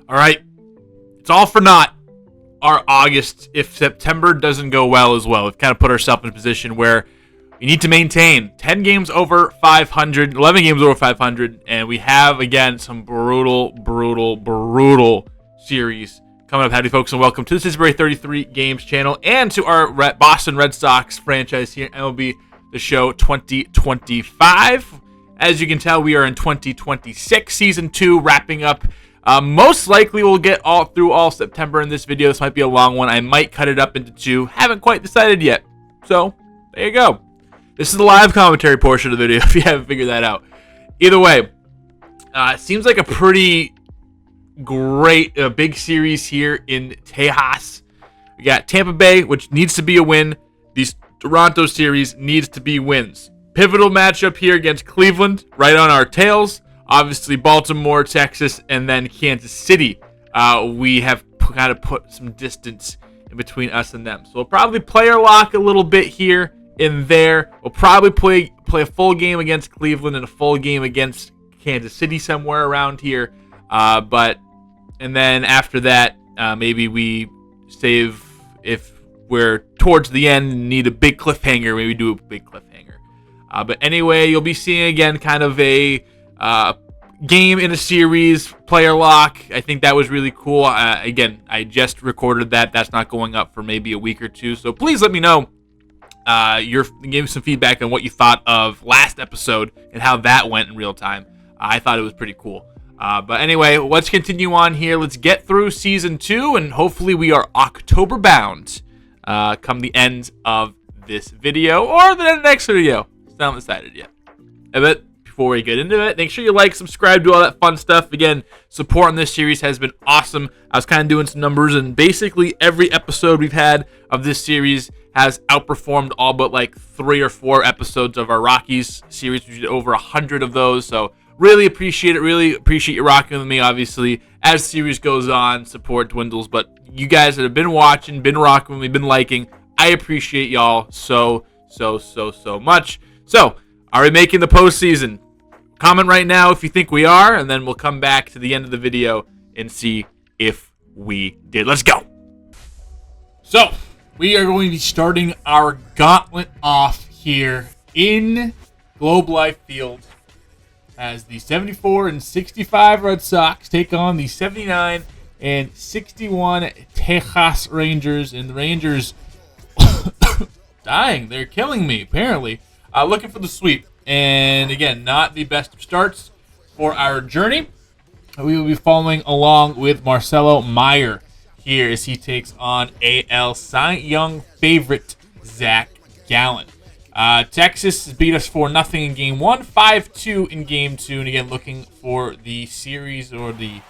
All right, it's all for naught. Our August, if September doesn't go well as well, we've kind of put ourselves in a position where we need to maintain 10 games over 500, 11 games over 500, and we have, again, some brutal series coming up. Howdy, folks, and welcome to the Cincinnati 33 Games channel and to our Boston Red Sox franchise here, MLB The Show 2025. As you can tell, we are in 2026, Season 2, wrapping up. Most likely we'll get through all September in this video. This might be a long one. I might cut it up into two. Haven't quite decided yet. So, there you go. This is the live commentary portion of the video if you haven't figured that out. Either way, it seems like a pretty great big series here in Tejas. We got Tampa Bay, which needs to be a win. These Toronto series needs to be wins. Pivotal matchup here against Cleveland, right on our tails. Obviously, Baltimore, Texas, and then Kansas City. We have kind of put some distance in between us and them. So we'll probably player lock a little bit here and there. We'll probably play a full game against Cleveland and a full game against Kansas City somewhere around here. And then after that, maybe we save if we're towards the end and need a big cliffhanger. Maybe do a big cliffhanger. But anyway, you'll be seeing again kind of a game in a series, player lock. I think that was really cool. Again, I just recorded that. That's not going up for maybe a week or two. So please let me know. Give me some feedback on what you thought of last episode and how that went in real time. I thought it was pretty cool. But anyway, let's continue on here. Let's get through Season 2, and hopefully we are October bound come the end of this video or the next video. It's not decided yet. But before we get into it, make sure you like, subscribe, do all that fun stuff. Again, support on this series has been awesome. I was kind of doing some numbers, and basically every episode we've had of this series has outperformed all but like 3 or 4 episodes of our Rockies series. We did over 100 of those, so really appreciate it. Really appreciate you rocking with me, obviously. As the series goes on, support dwindles, but you guys that have been watching, been rocking with me, been liking, I appreciate y'all so much. So, are we making the postseason? Comment right now if you think we are, and then we'll come back to the end of the video and see if we did. Let's go. So, we are going to be starting our gauntlet off here in Globe Life Field as the 74 and 65 Red Sox take on the 79 and 61 Tejas Rangers, and the Rangers dying. They're killing me, apparently. Looking for the sweep. And again, not the best of starts for our journey. We will be following along with Marcelo Meyer here as he takes on AL Cy Young favorite Zach Gallen. Texas beat us 4-0 in Game 1, 5-2 in Game 2. And again, looking for the series or the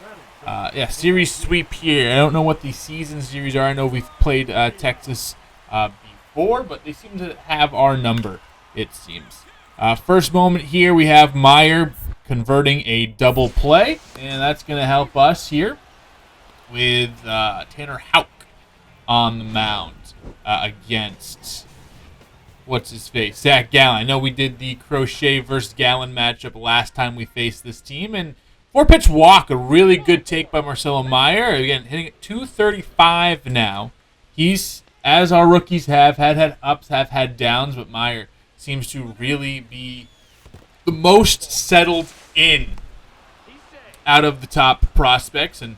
series sweep here. I don't know what the season series are. I know we've played Texas before, but they seem to have our number, it seems. First moment here, we have Meyer converting a double play, and that's going to help us here with Tanner Houck on the mound against, what's his face, Zach Gallen. I know we did the Crochet versus Gallen matchup last time we faced this team, and 4-pitch walk, a really good take by Marcelo Meyer. Again, hitting at 235 now. He's, as our rookies have had ups, have had downs, but Meyer seems to really be the most settled in out of the top prospects, and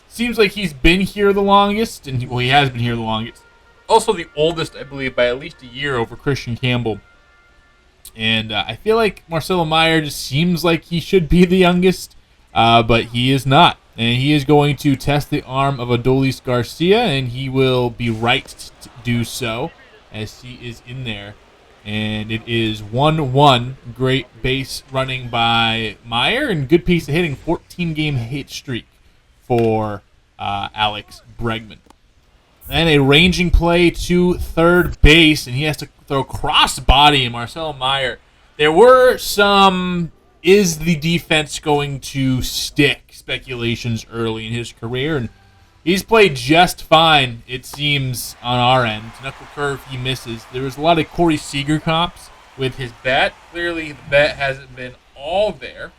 seems like he's been here the longest, and he has been here the longest. Also the oldest, I believe, by at least a year over Christian Campbell. And I feel like Marcelo Meyer just seems like he should be the youngest, but he is not. And he is going to test the arm of Adolis Garcia, and he will be right to do so as he is in there. And it is 1-1. Great base running by Meyer, and good piece of hitting. 14-game hit streak for Alex Bregman. And a ranging play to third base, and he has to throw cross-body. And Marcelo Meyer, there were some, is the defense going to stick speculations early in his career, and he's played just fine, it seems, on our end. Knuckle curve, he misses. There was a lot of Corey Seager comps with his bat. Clearly, the bat hasn't been all there.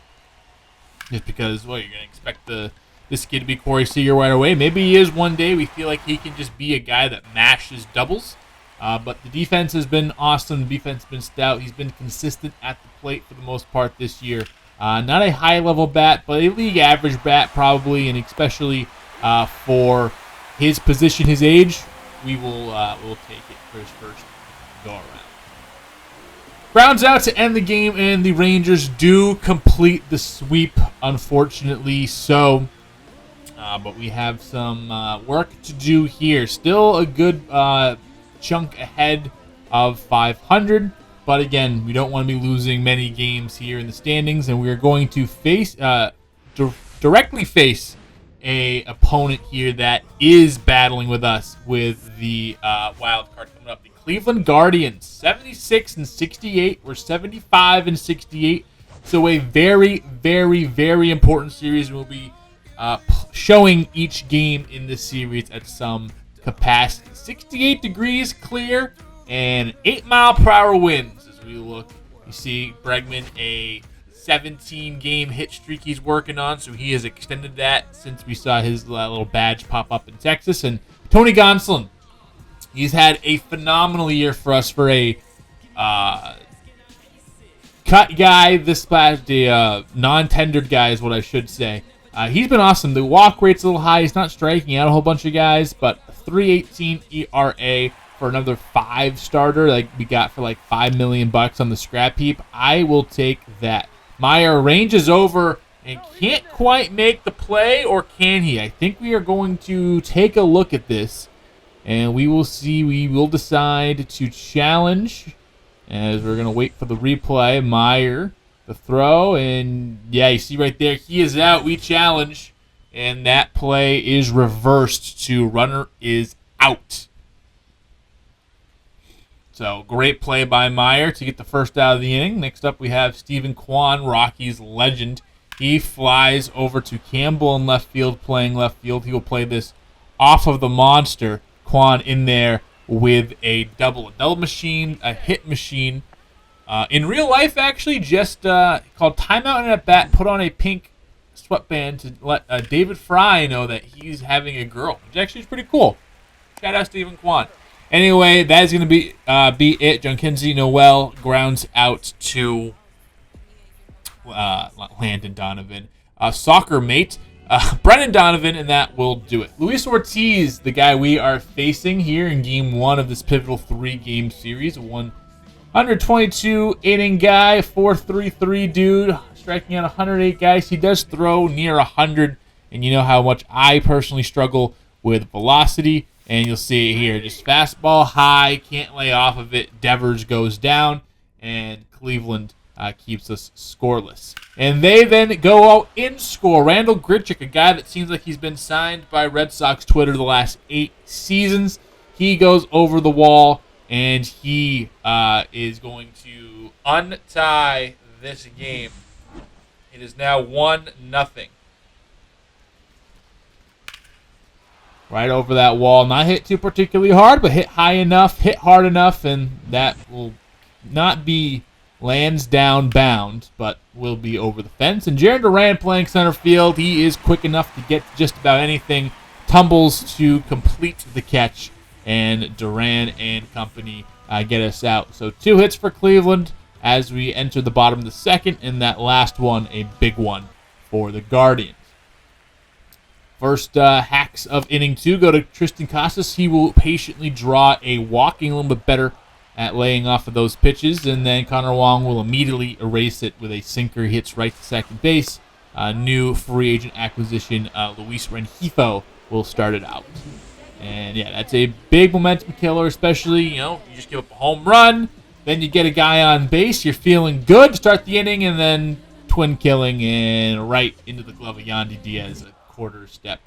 Just because, well, you're going to expect the this kid to be Corey Seager right away. Maybe he is one day. We feel like he can just be a guy that mashes doubles. But the defense has been awesome. The defense has been stout. He's been consistent at the plate for the most part this year. Not a high-level bat, but a league average bat probably, and especially for his position, his age, we'll take it for his first go-around. Grounds out to end the game, and the Rangers do complete the sweep, unfortunately so. But we have some work to do here. Still a good chunk ahead of 500. But again, we don't want to be losing many games here in the standings, and we are going to face directly face a opponent here that is battling with us with the wild card coming up. The Cleveland Guardians, 76 and 68. We're 75 and 68. So a very, very, very important series. We'll be showing each game in this series at some capacity. 68 degrees clear and 8-mile-per-hour winds as we look. You see Bregman, a 17-game hit streak he's working on, so he has extended that since we saw his little badge pop up in Texas. And Tony Gonsolin, he's had a phenomenal year for us for a cut guy. The non-tendered guy is what I should say. He's been awesome. The walk rate's a little high. He's not striking out a whole bunch of guys, but 3.18 ERA for another 5-starter like we got for like $5 million on the scrap heap. I will take that. Meyer ranges over and can't quite make the play, or can he? I think we are going to take a look at this, and we will see. We will decide to challenge as we're going to wait for the replay. Meyer, the throw, and yeah, you see right there, he is out. We challenge, and that play is reversed to runner is out. So great play by Meyer to get the first out of the inning. Next up we have Stephen Kwan, Rockies legend. He flies over to Campbell in left field, playing left field. He will play this off of the monster. Kwan in there with a double machine, a hit machine. In real life, actually, just called timeout and at bat, put on a pink sweatband to let David Fry know that he's having a girl, which actually is pretty cool. Shout out Stephen Kwan. Anyway, that is going to be it. Junkinsey Noel grounds out to Landon Donovan. Soccer mate, Brendan Donovan, and that will do it. Luis Ortiz, the guy we are facing here in Game 1 of this pivotal 3-game series. 122-inning guy, 4.33 dude, striking out 108 guys. He does throw near 100, and you know how much I personally struggle with velocity. And you'll see it here. Just fastball high, can't lay off of it. Devers goes down, and Cleveland keeps us scoreless. And they then go out in score. Randall Grichuk, a guy that seems like he's been signed by Red Sox Twitter the last 8 seasons. He goes over the wall, and he is going to untie this game. It is now 1-0. Right over that wall. Not hit too particularly hard, but hit high enough, hit hard enough, and that will not be lands down bound, but will be over the fence. And Jarren Duran playing center field. He is quick enough to get just about anything. Tumbles to complete the catch, and Duran and company get us out. So 2 hits for Cleveland as we enter the bottom of the second, and that last one, a big one for the Guardians. First hacks of inning 2 go to Tristan Casas. He will patiently draw a walk, getting a little bit better at laying off of those pitches. And then Connor Wong will immediately erase it with a sinker. He hits right to second base. New free agent acquisition, Luis Rengifo, will start it out. And yeah, that's a big momentum killer, especially, you just give up a home run. Then you get a guy on base. You're feeling good to start the inning, and then twin killing and right into the glove of Yandy Diaz. Quarter step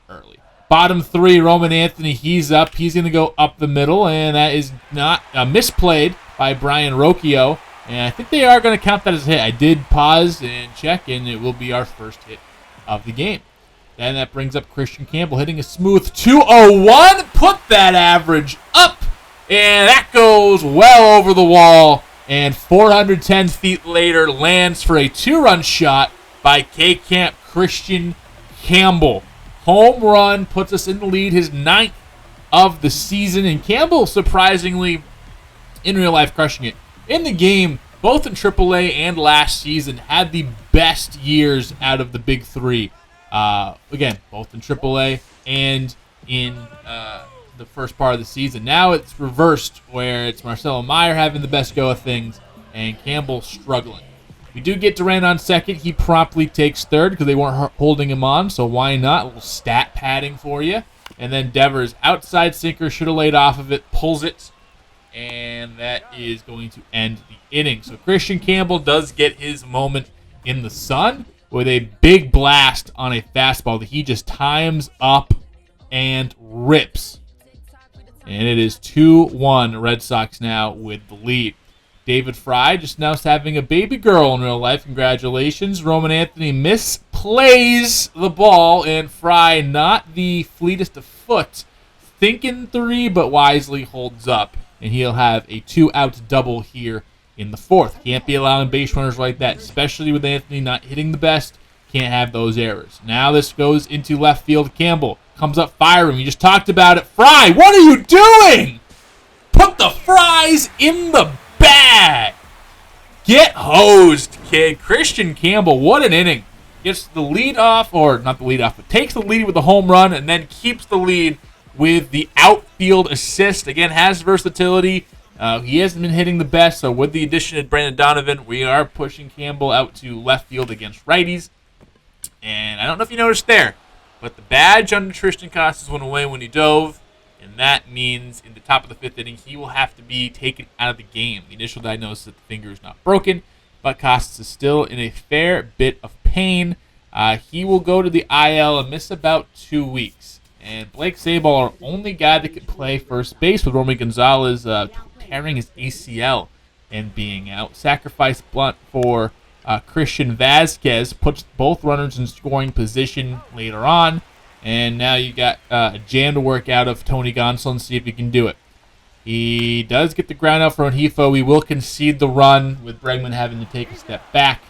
early. Bottom 3, Roman Anthony, he's up. He's going to go up the middle, and that is not misplayed by Brian Rocchio. And I think they are going to count that as a hit. I did pause and check, and it will be our first hit of the game. Then that brings up Christian Campbell hitting a smooth 201. Put that average up, and that goes well over the wall. And 410 feet later, lands for a 2-run shot by K-Camp Christian Campbell. Home run puts us in the lead, his 9th of the season. And Campbell, surprisingly, in real life, crushing it. In the game, both in AAA and last season, had the best years out of the big three. Again, both in AAA and in the first part of the season. Now it's reversed, where it's Marcelo Meyer having the best go of things and Campbell struggling. We do get Durant on second. He promptly takes third because they weren't holding him on, so why not? A little stat padding for you. And then Devers, outside sinker, should have laid off of it, pulls it, and that is going to end the inning. So Christian Campbell does get his moment in the sun with a big blast on a fastball that he just times up and rips. And it is 2-1 Red Sox now with the lead. David Fry just announced having a baby girl in real life. Congratulations. Roman Anthony misplays the ball, and Fry, not the fleetest of foot, thinking three, but wisely holds up. And he'll have a 2-out double here in the fourth. Can't be allowing base runners like that, especially with Anthony not hitting the best. Can't have those errors. Now this goes into left field. Campbell comes up firing. We just talked about it. Fry, what are you doing? Put the fries in the bag. Get hosed, kid. Christian Campbell, what an inning. Gets the lead off, or not the lead off, but takes the lead with the home run and then keeps the lead with the outfield assist. Again, has versatility. He hasn't been hitting the best, so with the addition of Brandon Donovan, we are pushing Campbell out to left field against righties. And I don't know if you noticed there, but the badge under Tristan Casas went away when he dove, and that means in the top of the fifth inning, he will have to be taken out of the game. The initial diagnosis that the finger is not broken, but Casas is still in a fair bit of pain. He will go to the IL and miss about 2 weeks. And Blake Sabol, our only guy that can play first base, with Romy Gonzalez tearing his ACL and being out. Sacrifice bunt for Christian Vasquez puts both runners in scoring position later on. And now you got a jam to work out of Tony Gonsolin and see if he can do it. He does get the ground out for Rengifo. We will concede the run with Bregman having to take a step back.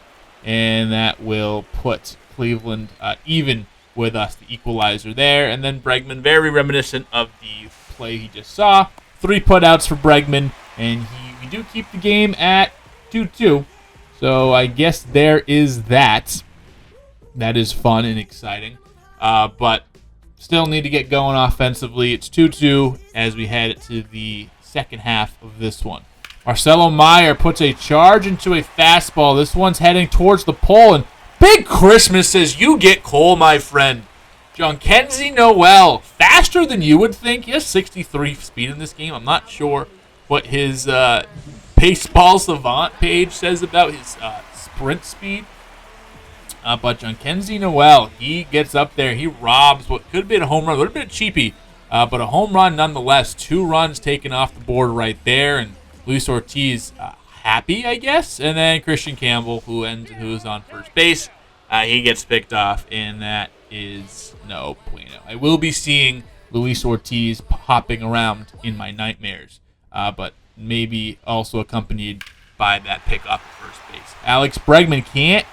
And that will put Cleveland even with us, the equalizer there. And then Bregman, very reminiscent of the play he just saw. 3 putouts for Bregman. And we do keep the game at 2-2. So I guess there is that. That is fun and exciting. But still need to get going offensively. It's 2-2 as we head to the second half of this one. Marcelo Meyer puts a charge into a fastball. This one's heading towards the pole, and Big Christmas says, "You get Cole, my friend." Jhonkensy Noel, faster than you would think. He has 63 speed in this game. I'm not sure what his Baseball Savant page says about his sprint speed. But Jhonkensy Noel, he gets up there. He robs what could have been a home run, a little bit cheapy, but a home run nonetheless. 2 runs taken off the board right there, and Luis Ortiz happy, I guess. And then Christian Campbell, who's on first base, he gets picked off, and that is no bueno. I will be seeing Luis Ortiz hopping around in my nightmares, but maybe also accompanied by that pick off at first base. Alex Bregman can't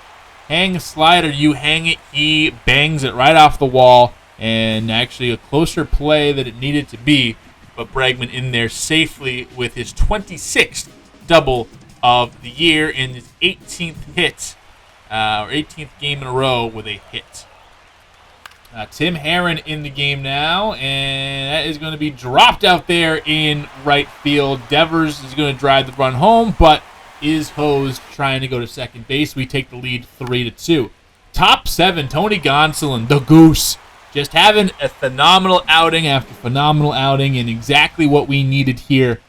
hang a slider. You hang it, he bangs it right off the wall, and actually a closer play than it needed to be, but Bregman in there safely with his 26th double of the year in his 18th hit, or 18th game in a row with a hit. Tim Herron in the game now, and that is going to be dropped out there in right field. Devers is going to drive the run home, but is hosed trying to go to second base. We take the lead 3-2. Top 7, Tony Gonsolin, the Goose, just having a phenomenal outing after phenomenal outing, and exactly what we needed here.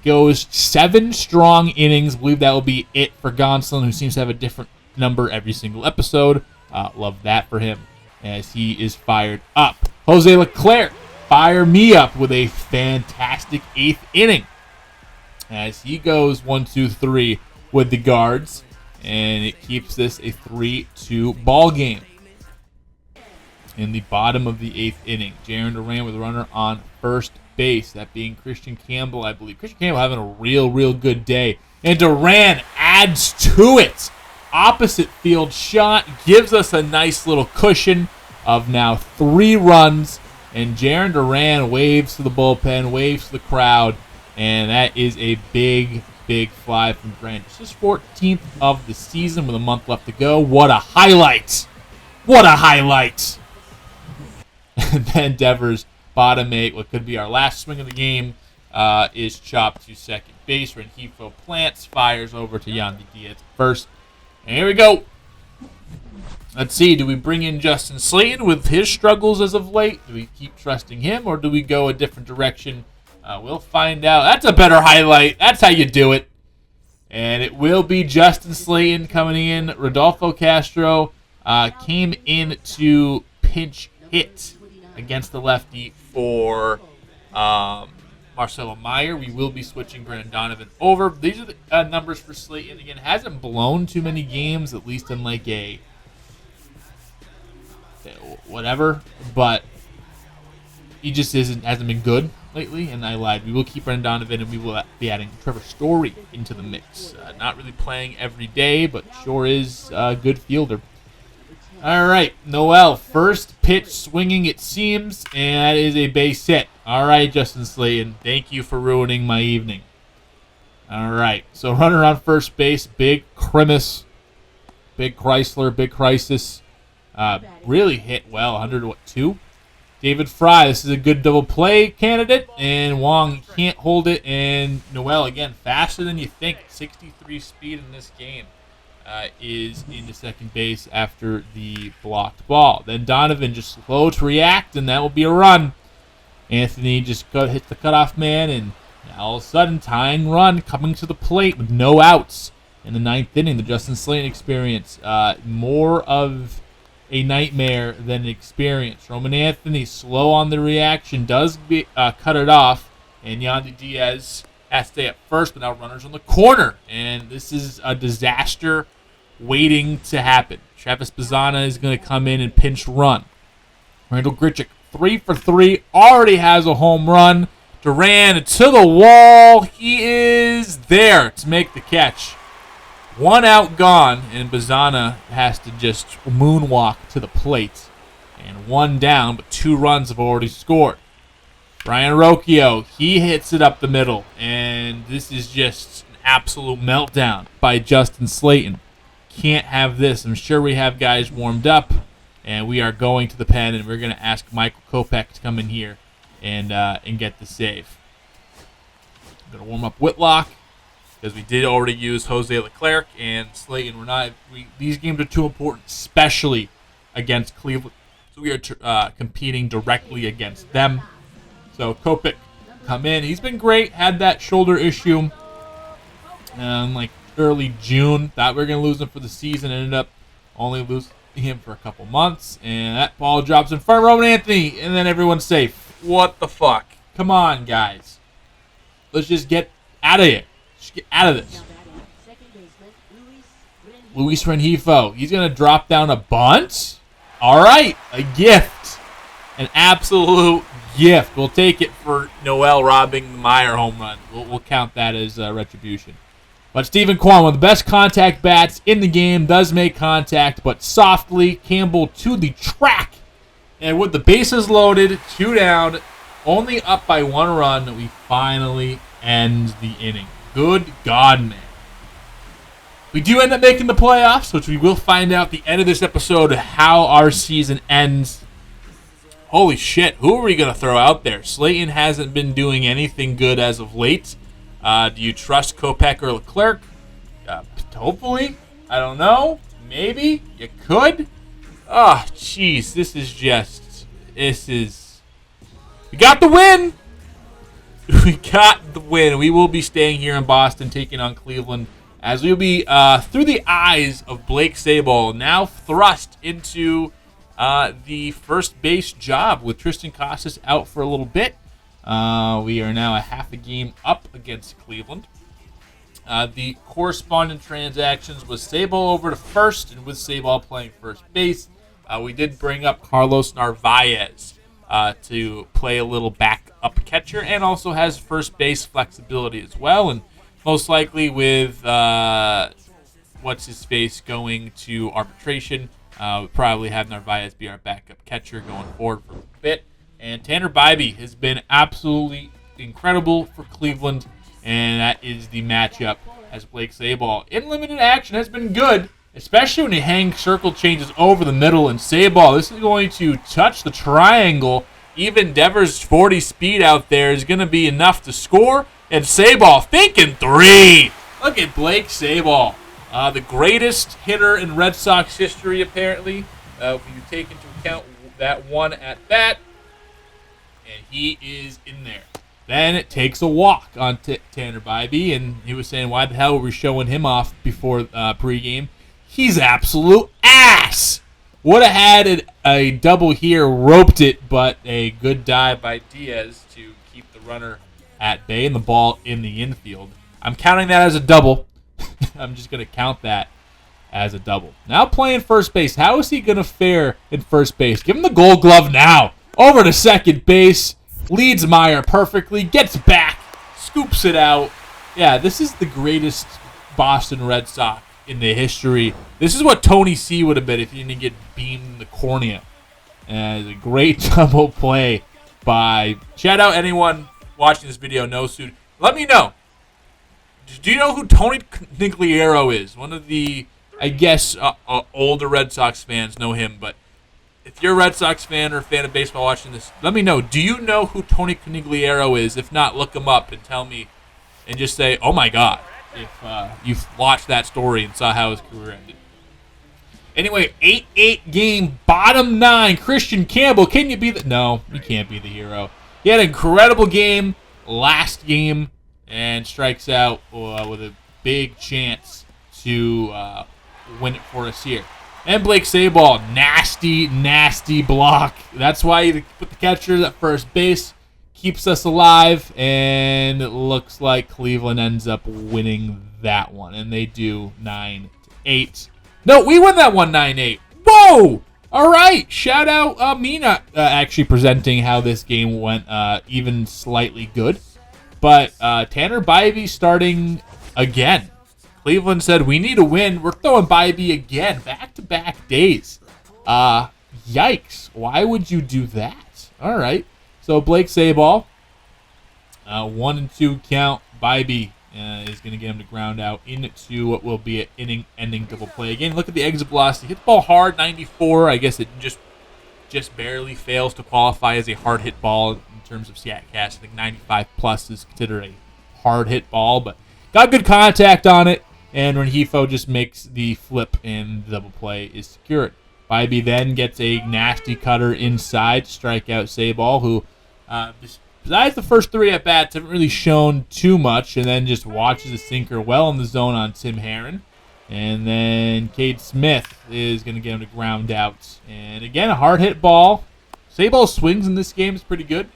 Goes 7 strong innings. I believe that will be it for Gonsolin, who seems to have a different number every single episode. Love that for him, as he is fired up. Jose Leclerc, fire me up with a fantastic 8th inning, as he goes 1-2-3 with the guards, and it keeps this a 3-2 ball game. In the bottom of the 8th inning, Jarren Duran with a runner on first base, that being Christian Campbell, I believe. Christian Campbell having a real good day, and Duran adds to it opposite field shot gives us a nice little cushion of now 3 runs. And Jarren Duran waves to the bullpen, waves to the crowd. And that is a big fly from Grant. It's his 14th of the season with a month left to go. What a highlight! What a highlight! And then Devers, bottom 8, what could be our last swing of the game, is chopped to second base. Rengifo plants, fires over to Yandy Diaz first. And here we go. Let's see, do we bring in Justin Slayton with his struggles as of late? Do we keep trusting him, or do we go a different direction? We'll find out. That's a better highlight. That's how you do it. And it will be Justin Slayton coming in. Rodolfo Castro came in to pinch hit against the lefty for Marcelo Meyer. We will be switching Brendan Donovan over. These are the numbers for Slayton. Again, hasn't blown too many games, at least in like a whatever, but he just hasn't been good lately, and I lied. We will keep Brendan Donovan, and we will be adding Trevor Story into the mix. Not really playing every day, but sure is a good fielder. All right, Noel, first pitch swinging, it seems, and that is a base hit. All right, Justin Slayton, thank you for ruining my evening. All right, so runner on first base, big Crisis. Really hit well, 102. David Fry, this is a good double play candidate, and Wong can't hold it, and Noel, again, faster than you think. 63 speed in this game is into second base after the blocked ball. Then Donovan just slow to react, and that will be a run. Anthony just hits the cutoff man, and now all of a sudden, tying run coming to the plate with no outs in the 9th inning. The Justin Slayton experience, more of a nightmare than an experience. Roman Anthony, slow on the reaction, does cut it off, and Yandy Diaz has to stay at first, but now runners on the corner, and this is a disaster waiting to happen. Travis Bazzana is going to come in and pinch run. Randall Grichuk, 3 for 3, already has a home run. Duran to the wall. He is there to make the catch. 1 out gone, and Bazzana has to just moonwalk to the plate. And 1 down, but 2 runs have already scored. Brian Rocchio, he hits it up the middle, and this is just an absolute meltdown by Justin Slayton. Can't have this. I'm sure we have guys warmed up, and we are going to the pen, and we're going to ask Michael Kopech to come in here and get the save. I'm going to warm up Whitlock, because we did already use Jose Leclerc and Slayton. These games are too important, especially against Cleveland. So we are competing directly against them. So Kopech come in. He's been great. Had that shoulder issue like early June. Thought we were going to lose him for the season. Ended up only losing him for a couple months. And that ball drops in front of Roman Anthony. And then everyone's safe. What the fuck? Come on, guys. Let's just get out of here. Get out of this. Luis Rengifo. He's going to drop down a bunt. All right. A gift. An absolute gift. We'll take it for Noel robbing the Meyer home run. We'll count that as retribution. But Stephen Kwan, one of the best contact bats in the game, does make contact, but softly. Campbell to the track. And with the bases loaded, 2 down, only up by 1 run, we finally end the inning. Good God, man. We do end up making the playoffs, which we will find out at the end of this episode how our season ends. Holy shit, who are we going to throw out there? Slayton hasn't been doing anything good as of late. Do you trust Kopech or Leclerc? Hopefully. I don't know. Maybe. You could. Oh, jeez. We got the win. We got the win. We will be staying here in Boston, taking on Cleveland, as we will be, through the eyes of Blake Sabol, now thrust into the first base job with Tristan Casas out for a little bit. We are now a half a game up against Cleveland. The correspondent transactions was Sabol over to first, and with Sabol playing first base, we did bring up Carlos Narvaez to play a little backup catcher, and also has first base flexibility as well. And most likely with what's-his-face going to arbitration. Probably have Narvaez be our backup catcher going forward for a bit. And Tanner Bybee has been absolutely incredible for Cleveland, and that is the matchup as Blake Sabol in limited action has been good, especially when he hangs circle changes over the middle. And Sabol, this is going to touch the triangle. Even Devers' 40 speed out there is going to be enough to score. And Sabol thinking 3. Look at Blake Sabol. The greatest hitter in Red Sox history, apparently. If you take into account that one at bat. And he is in there. Then it takes a walk on Tanner Bybee, and he was saying, why the hell were we showing him off before pregame? He's absolute ass! Would have had a double here, roped it, but a good dive by Diaz to keep the runner at bay and the ball in the infield. I'm counting that as a double. I'm just going to count that as a double. Now playing first base. How is he going to fare in first base? Give him the Gold Glove now. Over to second base. Leads Meyer perfectly. Gets back. Scoops it out. Yeah, this is the greatest Boston Red Sox in the history. This is what Tony C would have been if he didn't get beamed in the cornea. And a great double play by... Shout out anyone watching this video knows who... Let me know. Do you know who Tony Conigliaro is? One of the, I guess, older Red Sox fans know him. But if you're a Red Sox fan or a fan of baseball watching this, let me know. Do you know who Tony Conigliaro is? If not, look him up and tell me. And just say, oh my God, if you've watched that story and saw how his career ended. Anyway, 8-8 game, bottom 9. Christian Campbell, can you be the... No, you can't be the hero. He had an incredible game last game. And strikes out with a big chance to win it for us here. And Blake Sabol, nasty, nasty block. That's why you put the catcher at first base. Keeps us alive. And it looks like Cleveland ends up winning that one. And they do 9-8. No, we win that one 9-8. Whoa! All right. Shout out me not actually presenting how this game went even slightly good. But Tanner Bybee starting again. Cleveland said, we need a win. We're throwing Bybee again. Back-to-back days. Yikes. Why would you do that? All right. So Blake Sabol, 1-2 count. Bybee is going to get him to ground out into what will be an inning-ending double play. Again, look at the exit velocity. Hit the ball hard, 94. I guess it just barely fails to qualify as a hard hit ball in terms of StatCast. I think 95 plus is considered a hard hit ball, but got good contact on it, and Rengifo just makes the flip and the double play is secured. Bybee then gets a nasty cutter inside to strike out Sabol, who besides the first 3 at bats haven't really shown too much, and then just watches a sinker well in the zone on Tim Herron. And then Cade Smith is going to get him to ground out. And again, a hard hit ball. Sabol swings in this game is pretty good.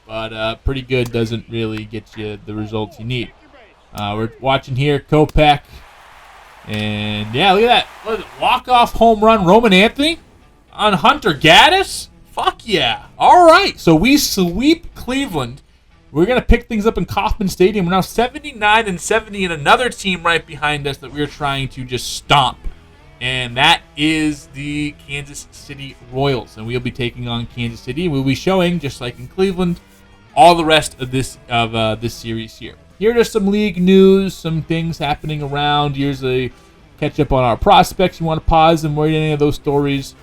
But pretty good doesn't really get you the results you need. We're watching here, Kopech. And yeah, look at that. Look at that. Walk-off home run, Roman Anthony on Hunter Gaddis. Fuck yeah. All right, so we sweep Cleveland. We're going to pick things up in Kauffman Stadium. We're now 79-70, and another team right behind us that we're trying to just stomp. And that is the Kansas City Royals. And we'll be taking on Kansas City. We'll be showing, just like in Cleveland, all the rest of this series here. Here are some league news, some things happening around. Here's a catch up on our prospects. You want to pause and read any of those stories.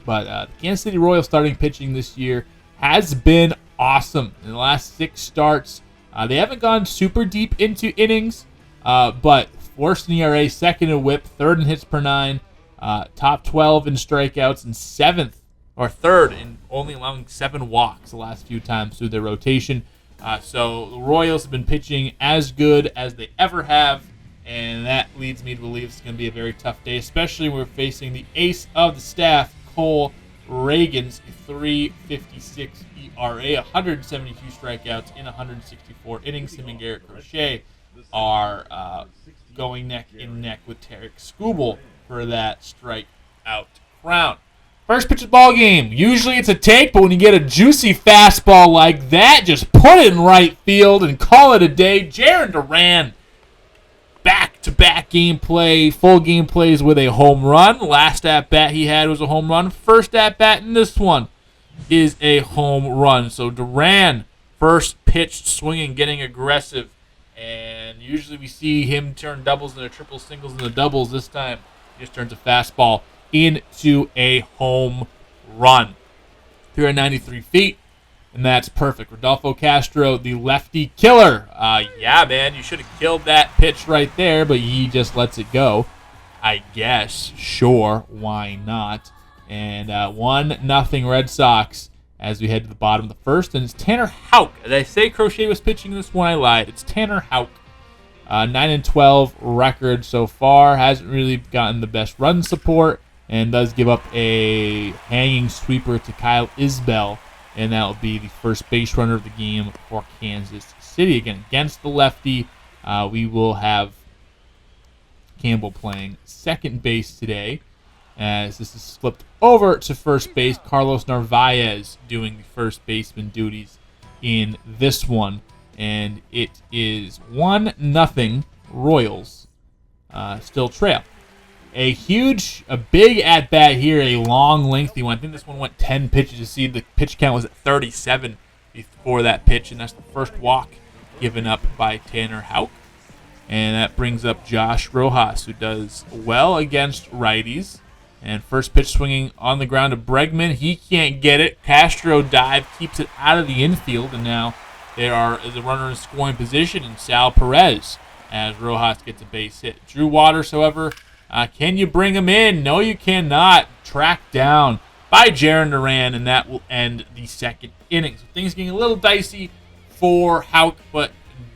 But the Kansas City Royals starting pitching this year has been awesome. In the last 6 starts, they haven't gone super deep into innings, but worst in ERA, second in WHIP, third in hits per 9, top 12 in strikeouts, and third in only allowing 7 walks the last few times through their rotation. So the Royals have been pitching as good as they ever have, and that leads me to believe it's going to be a very tough day, especially when we're facing the ace of the staff, Cole Reagan's 3.56 ERA, 172 strikeouts in 164 innings. Him and Garrett Crochet are going neck and neck with Tarek Skubal for that strikeout crown. First pitch of the ball game. Usually it's a take, but when you get a juicy fastball like that, just put it in right field and call it a day. Jarren Duran back-to-back gameplay, full gameplays with a home run. Last at-bat he had was a home run. First at-bat in this one is a home run. So Duran, first pitch swinging, getting aggressive. And usually we see him turn doubles into triples, singles into doubles. This time he just turns a fastball into a home run. 393 feet. And that's perfect. Rodolfo Castro, the lefty killer. Yeah, man, you should have killed that pitch right there, but he just lets it go. I guess. Sure, why not? And 1-0 Red Sox as we head to the bottom of the first. And it's Tanner Houck. Did I say Crochet was pitching this one? I lied. It's Tanner Houck. 9-12 record so far. Hasn't really gotten the best run support and does give up a hanging sweeper to Kyle Isbell. And that will be the first base runner of the game for Kansas City. Again, against the lefty, we will have Campbell playing second base today. As this is flipped over to first base, Carlos Narvaez doing the first baseman duties in this one. And it is 1-0 Royals. Still trail. A big at-bat here, a long, lengthy one. I think this one went 10 pitches. You see the pitch count was at 37 before that pitch, and that's the first walk given up by Tanner Houck. And that brings up Josh Rojas, who does well against righties. And first pitch swinging on the ground to Bregman. He can't get it. Castro dive, keeps it out of the infield, and now there is a runner in scoring position, and Sal Perez as Rojas gets a base hit. Drew Waters, however, can you bring him in? No, you cannot. Tracked down by Jarren Duran, and that will end the second inning. So things getting a little dicey for Houck, but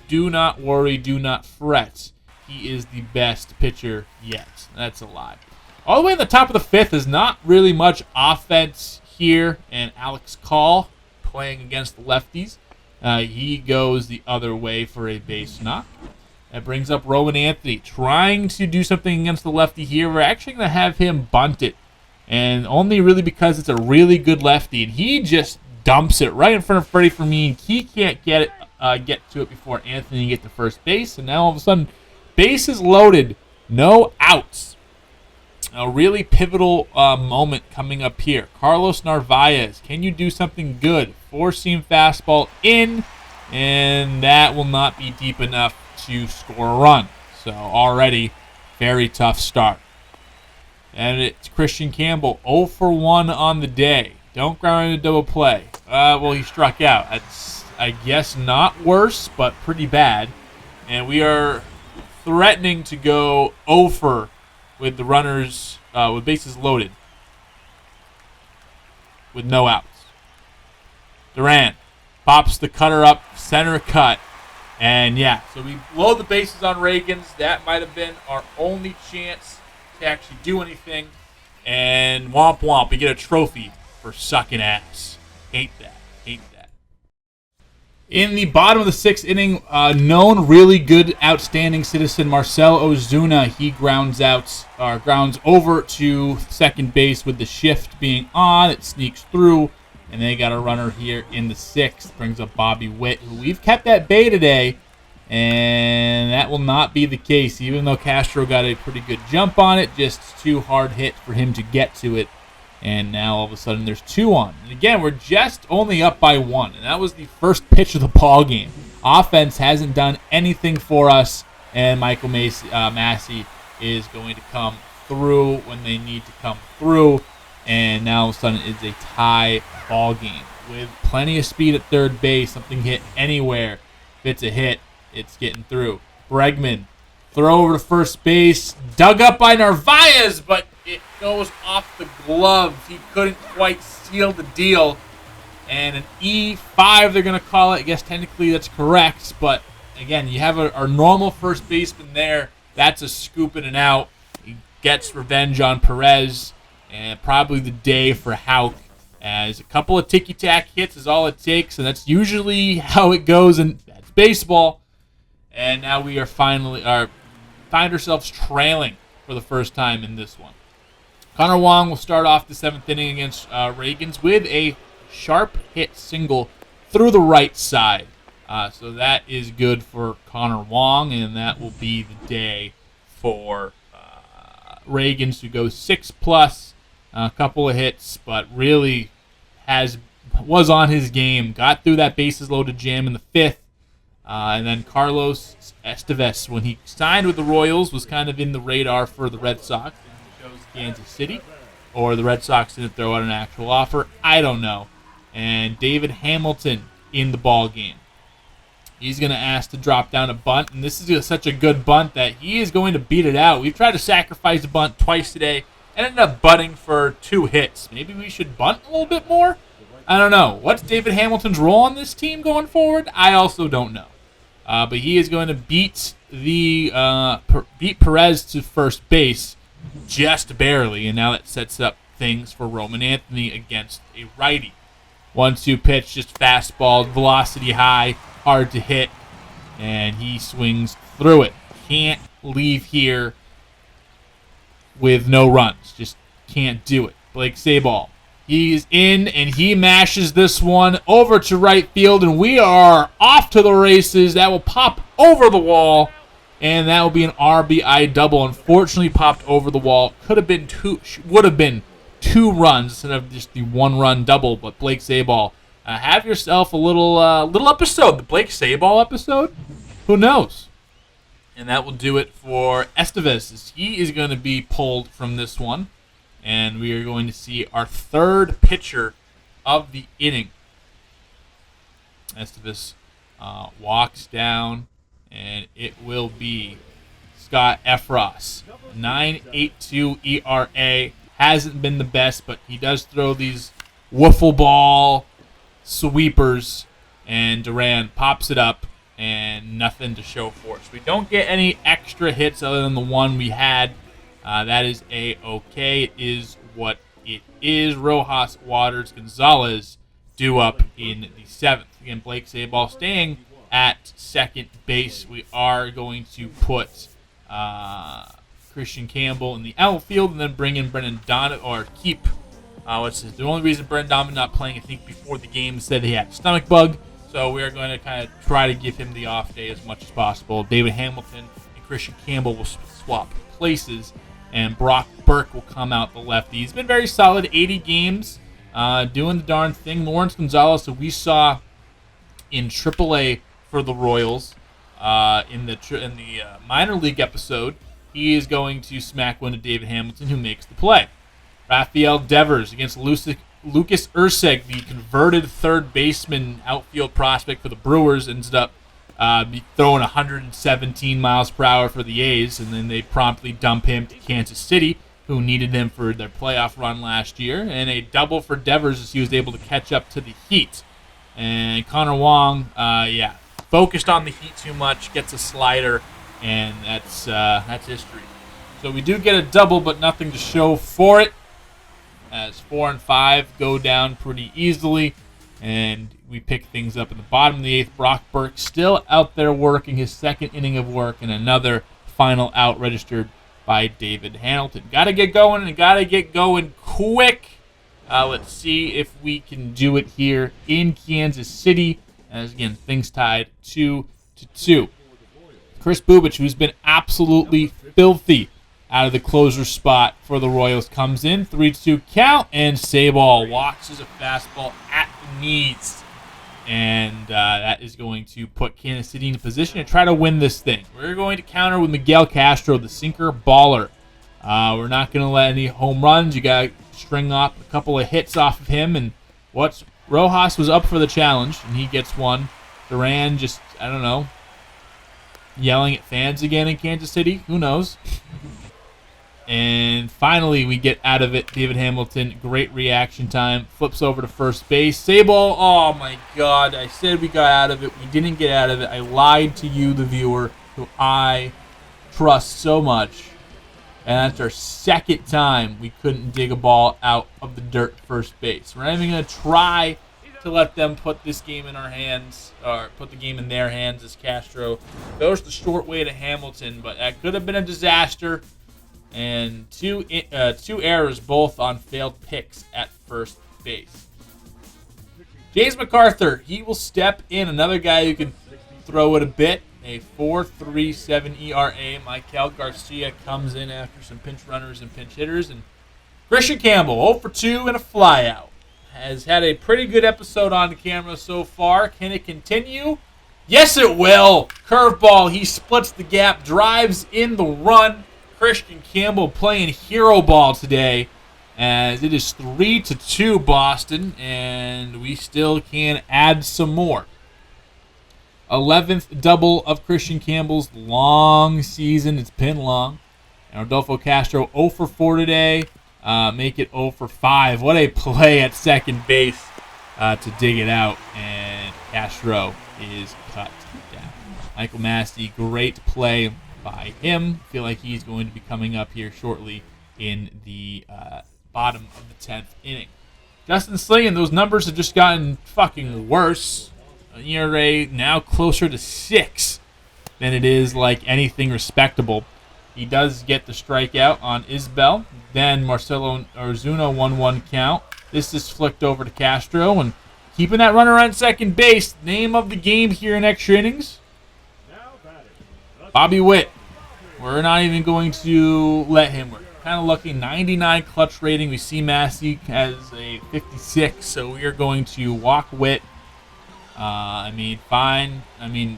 do not worry, do not fret. He is the best pitcher yet. That's a lie. All the way at the top of the fifth is not really much offense here, and Alex Call playing against the lefties. He goes the other way for a base knock. That brings up Rowan Anthony, trying to do something against the lefty here. We're actually going to have him bunt it, and only really because it's a really good lefty, and he just dumps it right in front of Freddie Fermin. He can't get to it before Anthony can get to first base, and now all of a sudden, base is loaded, no outs. A really pivotal moment coming up here. Carlos Narvaez, can you do something good? Four-seam fastball in, and that will not be deep enough to score a run. So already, very tough start. And it's Christian Campbell, 0 for 1 on the day. Don't ground into double play. Well, he struck out. That's, I guess, not worse, but pretty bad. And we are threatening to go 0 for with the runners, with bases loaded, with no outs. Duran pops the cutter up, center cut. And yeah, so we load the bases on Reagans. That might have been our only chance to actually do anything. And womp womp, we get a trophy for sucking ass. Hate that. In the bottom of the sixth inning, known really good, outstanding citizen Marcel Ozuna, he grounds over to second base with the shift being on. It sneaks through. And they got a runner here in the sixth. Brings up Bobby Witt, who we've kept at bay today. And that will not be the case. Even though Castro got a pretty good jump on it, just too hard hit for him to get to it. And now all of a sudden there's 2 on. And again, we're just only up by 1. And that was the first pitch of the ball game. Offense hasn't done anything for us. And Michael Massey is going to come through when they need to come through. And now all of a sudden it's a tie ball game with plenty of speed at third base. Something hit anywhere. If it's a hit, it's getting through. Bregman, throw over to first base. Dug up by Narvaez, but it goes off the glove. He couldn't quite seal the deal. And an E5, they're going to call it. I guess technically that's correct. But again, you have our normal first baseman there. That's a scoop and an out. He gets revenge on Perez. And probably the day for Houck, as a couple of ticky-tack hits is all it takes, and that's usually how it goes, and that's baseball. And now we are find ourselves trailing for the first time in this one. Connor Wong will start off the 7th inning against Reagans with a sharp hit single through the right side. So that is good for Connor Wong, and that will be the day for Reagans, who goes 6+, a couple of hits, but really was on his game. Got through that bases loaded jam in the 5th. And then Carlos Estevez, when he signed with the Royals, was kind of in the radar for the Red Sox. He chose Kansas City, or the Red Sox didn't throw out an actual offer. I don't know. And David Hamilton in the ball game. He's going to ask to drop down a bunt, and this is such a good bunt that he is going to beat it out. We've tried to sacrifice a bunt twice today and ended up bunting for 2 hits. Maybe we should bunt a little bit more? I don't know. What's David Hamilton's role on this team going forward? I also don't know. But he is going to beat Perez to first base just barely, and now that sets up things for Roman Anthony against a righty. 1-2 pitch, just fastball, velocity high, hard to hit, and he swings through it. Can't leave here with no runs. Just can't do it. Blake Sabol. He's in, and he mashes this one over to right field, and we are off to the races. That will pop over the wall, and that will be an RBI double. Unfortunately, popped over the wall. Would have been 2 runs instead of just the 1-run double. But Blake Sabol, have yourself a little episode, the Blake Sabol episode. Who knows? And that will do it for Estevez. He is going to be pulled from this one. And we are going to see our 3rd pitcher of the inning. Estevez walks down, and it will be Scott Effross. 9.82 ERA. Hasn't been the best, but he does throw these wiffle ball sweepers, and Duran pops it up, and nothing to show for it. So we don't get any extra hits other than the one we had. That is A-okay. It is what it is. Rojas, Waters, Gonzalez due up in the 7th. Again, Blake Sabol staying at second base. We are going to put Christian Campbell in the outfield and then bring in Brendan Donovan, or keep, the only reason Brendan Donovan not playing, I think, before the game said he had a stomach bug. So we are going to kind of try to give him the off day as much as possible. David Hamilton and Christian Campbell will swap places, and Brock Burke will come out the lefty. He's been very solid, 80 games, doing the darn thing. Lawrence Gonzalez, who we saw in AAA for the Royals in the minor league episode, he is going to smack one to David Hamilton, who makes the play. Rafael Devers against Lucas Urseg, the converted third baseman outfield prospect for the Brewers, ends up throwing 117 miles per hour for the A's, and then they promptly dump him to Kansas City, who needed him for their playoff run last year, and a double for Devers as he was able to catch up to the Heat. And Connor Wong, focused on the Heat too much, gets a slider, and that's history. So we do get a double, but nothing to show for it, as 4 and 5 go down pretty easily, and we pick things up in the bottom of the 8th. Brock Burke still out there working his 2nd inning of work, and another final out registered by David Hamilton. Got to get going, and got to get going quick. Let's see if we can do it here in Kansas City. As again, things tied 2-2. Chris Bubich, who's been absolutely filthy out of the closer spot for the Royals, comes in, 3-2 count, and Sabol watches a fastball at the knees. And that is going to put Kansas City in a position to try to win this thing. We're going to counter with Miguel Castro, the sinker baller. We're not going to let any home runs. You got to string up a couple of hits off of him. And Rojas was up for the challenge, and he gets one. Duran just, I don't know, yelling at fans again in Kansas City. Who knows? And finally, we get out of it. David Hamilton, great reaction time. Flips over to first base. Sabol, oh my God. I said we got out of it. We didn't get out of it. I lied to you, the viewer, who I trust so much. And that's our 2nd time we couldn't dig a ball out of the dirt at first base. We're not even going to try to let them put this game in our hands, or put the game in their hands, as Castro goes the short way to Hamilton. But that could have been a disaster. And two errors, both on failed picks at first base. James MacArthur, he will step in. Another guy who can throw it a bit. A 4.37 ERA. Michael Garcia comes in after some pinch runners and pinch hitters. And Christian Campbell, 0 for 2 and a flyout. Has had a pretty good episode on camera so far. Can it continue? Yes, it will. Curveball. He splits the gap, drives in the run. Christian Campbell playing hero ball today, as it is 3-2 Boston, and we still can add some more. 11th double of Christian Campbell's long season. It's been long. And Rodolfo Castro 0 for 4 today. Make it 0 for 5. What a play at second base to dig it out, and Castro is cut down. Michael Massey, great play by him. Feel like he's going to be coming up here shortly in the bottom of the 10th inning. Justin Sling, those numbers have just gotten fucking worse. ERA now closer to 6 than it is like anything respectable. He does get the strikeout on Isbell. Then Marcelo Ozuna 1-1 count. This is flicked over to Castro, and keeping that runner on second base. Name of the game here in extra innings, Bobby Witt. We're not even going to let him work. Kind of lucky, 99 clutch rating. We see Massey has a 56, so we are going to walk Witt. Fine.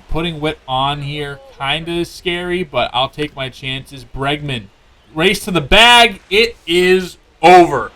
Putting Witt on here kind of scary, but I'll take my chances. Bregman, race to the bag. It is over.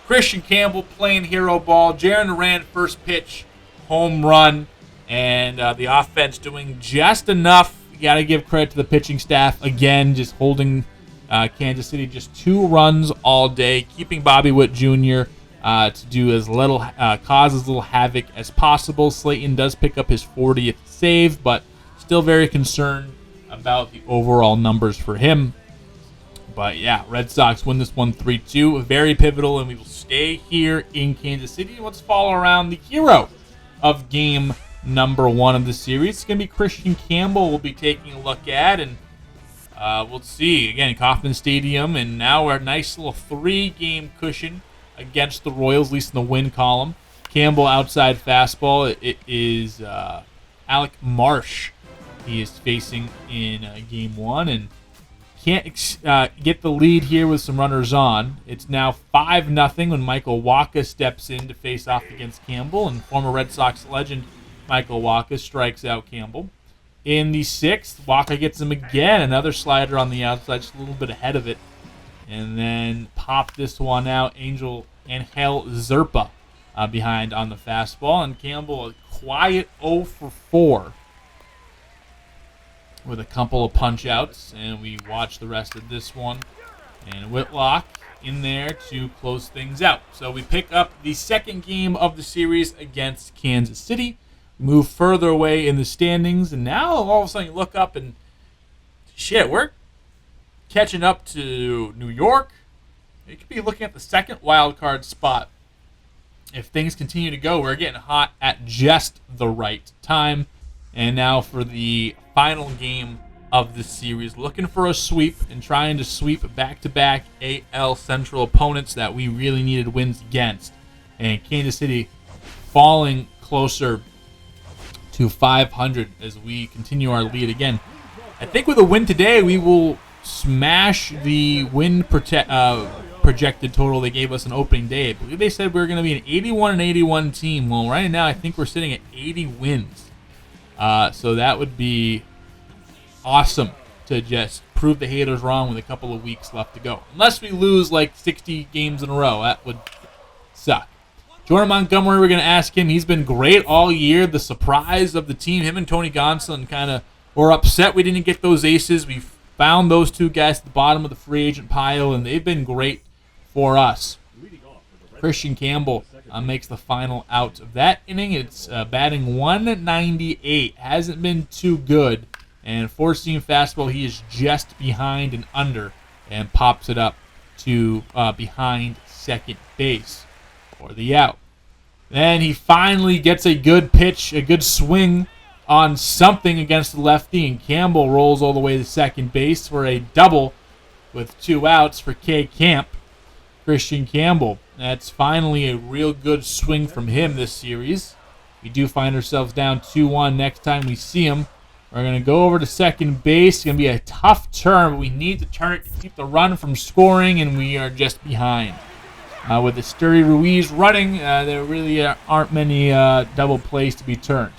Christian Campbell playing hero ball. Jaron Duran, first pitch, home run, and the offense doing just enough. You got to give credit to the pitching staff again, just holding Kansas City just 2 runs all day, keeping Bobby Witt Jr. To do as little, cause as little havoc as possible. Slayton does pick up his 40th save, but still very concerned about the overall numbers for him. But yeah, Red Sox win this one 3-2. Very pivotal, and we will stay here in Kansas City. Let's follow around the hero of game number 1 of the series. It's going to be Christian Campbell we'll be taking a look at, and we'll see. Again, Kauffman Stadium, and now we're a nice little 3-game cushion against the Royals, at least in the win column. Campbell outside fastball. It is Alec Marsh he is facing in game 1, and can't get the lead here with some runners on. It's now 5-0 when Michael Wacha steps in to face off against Campbell, and former Red Sox legend Michael Wacha strikes out Campbell. In the 6th, Wacha gets him again. Another slider on the outside, just a little bit ahead of it. And then pop this one out. Angel Zerpa behind on the fastball. And Campbell a quiet 0 for 4 with a couple of punch-outs. And we watch the rest of this one. And Whitlock in there to close things out. So we pick up the second game of the series against Kansas City. Move further away in the standings. And now all of a sudden you look up and shit, we're catching up to New York. You could be looking at the second wild card spot. If things continue to go, we're getting hot at just the right time. And now for the final game of the series, looking for a sweep and trying to sweep back-to-back AL Central opponents that we really needed wins against. And Kansas City falling closer to 500 as we continue our lead again. I think with a win today, we will smash the win projected total they gave us on opening day. I believe they said we were going to be an 81-81 team. Well, right now I think we're sitting at 80 wins. So that would be awesome to just prove the haters wrong with a couple of weeks left to go. Unless we lose like 60 games in a row. That would suck. Jordan Montgomery, we're going to ask him. He's been great all year. The surprise of the team, him and Tony Gonsolin kind of were upset we didn't get those aces. We found those two guys at the bottom of the free agent pile, and they've been great for us. Christian Campbell makes the final out of that inning. It's batting 198. Hasn't been too good. And four-seam fastball, he is just behind and under and pops it up to behind second base for the out. Then he finally gets a good pitch, a good swing on something against the lefty, and Campbell rolls all the way to second base for a double with 2 outs for K. Camp. Christian Campbell. That's finally a real good swing from him this series. We do find ourselves down 2-1 next time we see him. We're going to go over to second base. It's going to be a tough turn, but we need to turn it to keep the run from scoring, and we are just behind. With the Sturdy Ruiz running, there really aren't many double plays to be turned.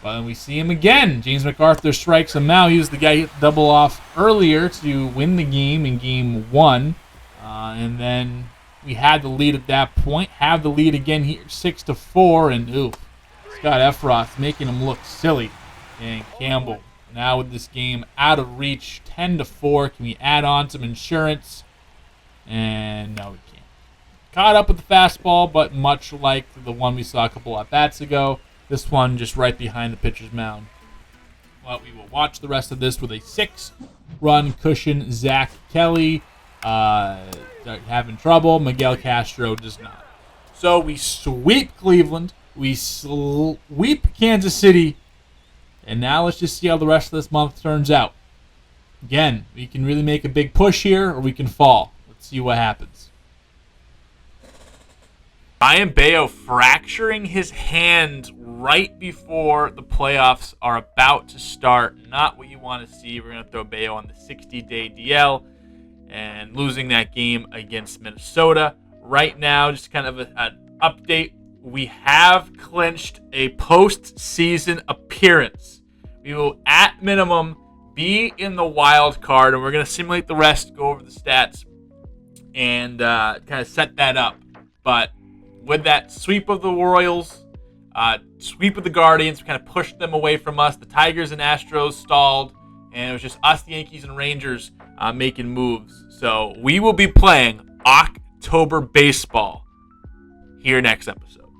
But then we see him again. James MacArthur strikes him out. He was the guy who hit the double off earlier to win the game in Game 1. And then we had the lead at that point. Have the lead again here, 6-4. And oof, Scott Efroth making him look silly. And Campbell now with this game out of reach, 10-4. Can we add on some insurance? And no, we can't. Caught up with the fastball, but much like the one we saw a couple at bats ago, this one just right behind the pitcher's mound. Well, we will watch the rest of this with a 6-run cushion. Zach Kelly having trouble. Miguel Castro does not. So we sweep Cleveland. We sweep Kansas City. And now let's just see how the rest of this month turns out. Again, we can really make a big push here, or we can fall. Let's see what happens. Ryan Bayo fracturing his hand right before the playoffs are about to start. Not what you want to see. We're going to throw Bayo on the 60-day DL and losing that game against Minnesota. Right now, just kind of an update. We have clinched a postseason appearance. We will, at minimum, be in the wild card, and we're going to simulate the rest, go over the stats, and kind of set that up. But with that sweep of the Royals, sweep of the Guardians, we kind of pushed them away from us. The Tigers and Astros stalled, and it was just us, the Yankees, and Rangers making moves. So we will be playing October baseball here next episode.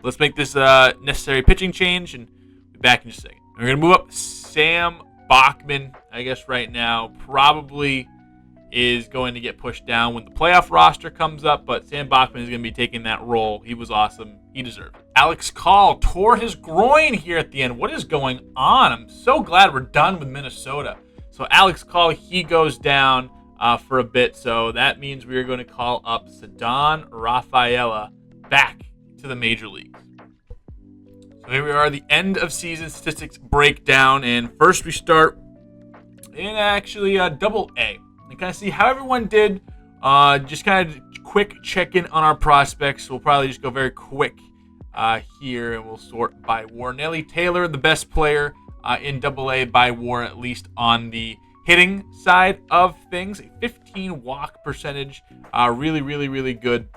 Let's make this necessary pitching change, and be back in just a second. We're going to move up Sam Bachman, I guess right now, probably is going to get pushed down when the playoff roster comes up, but Sam Bachman is going to be taking that role. He was awesome. He deserved it. Alex Call tore his groin here at the end. What is going on? I'm so glad we're done with Minnesota. So Alex Call, he goes down for a bit, so that means we are going to call up Ceddanne Rafaela back to the major leagues. So here we are, the end of season statistics breakdown, and first we start in actually Double A. And kind of see how everyone did. Just kind of quick check-in on our prospects. We'll probably just go very quick here, and we'll sort by WAR. Nelly Taylor, the best player in Double-A by WAR, at least on the hitting side of things. A 15 walk percentage, really, really, really good.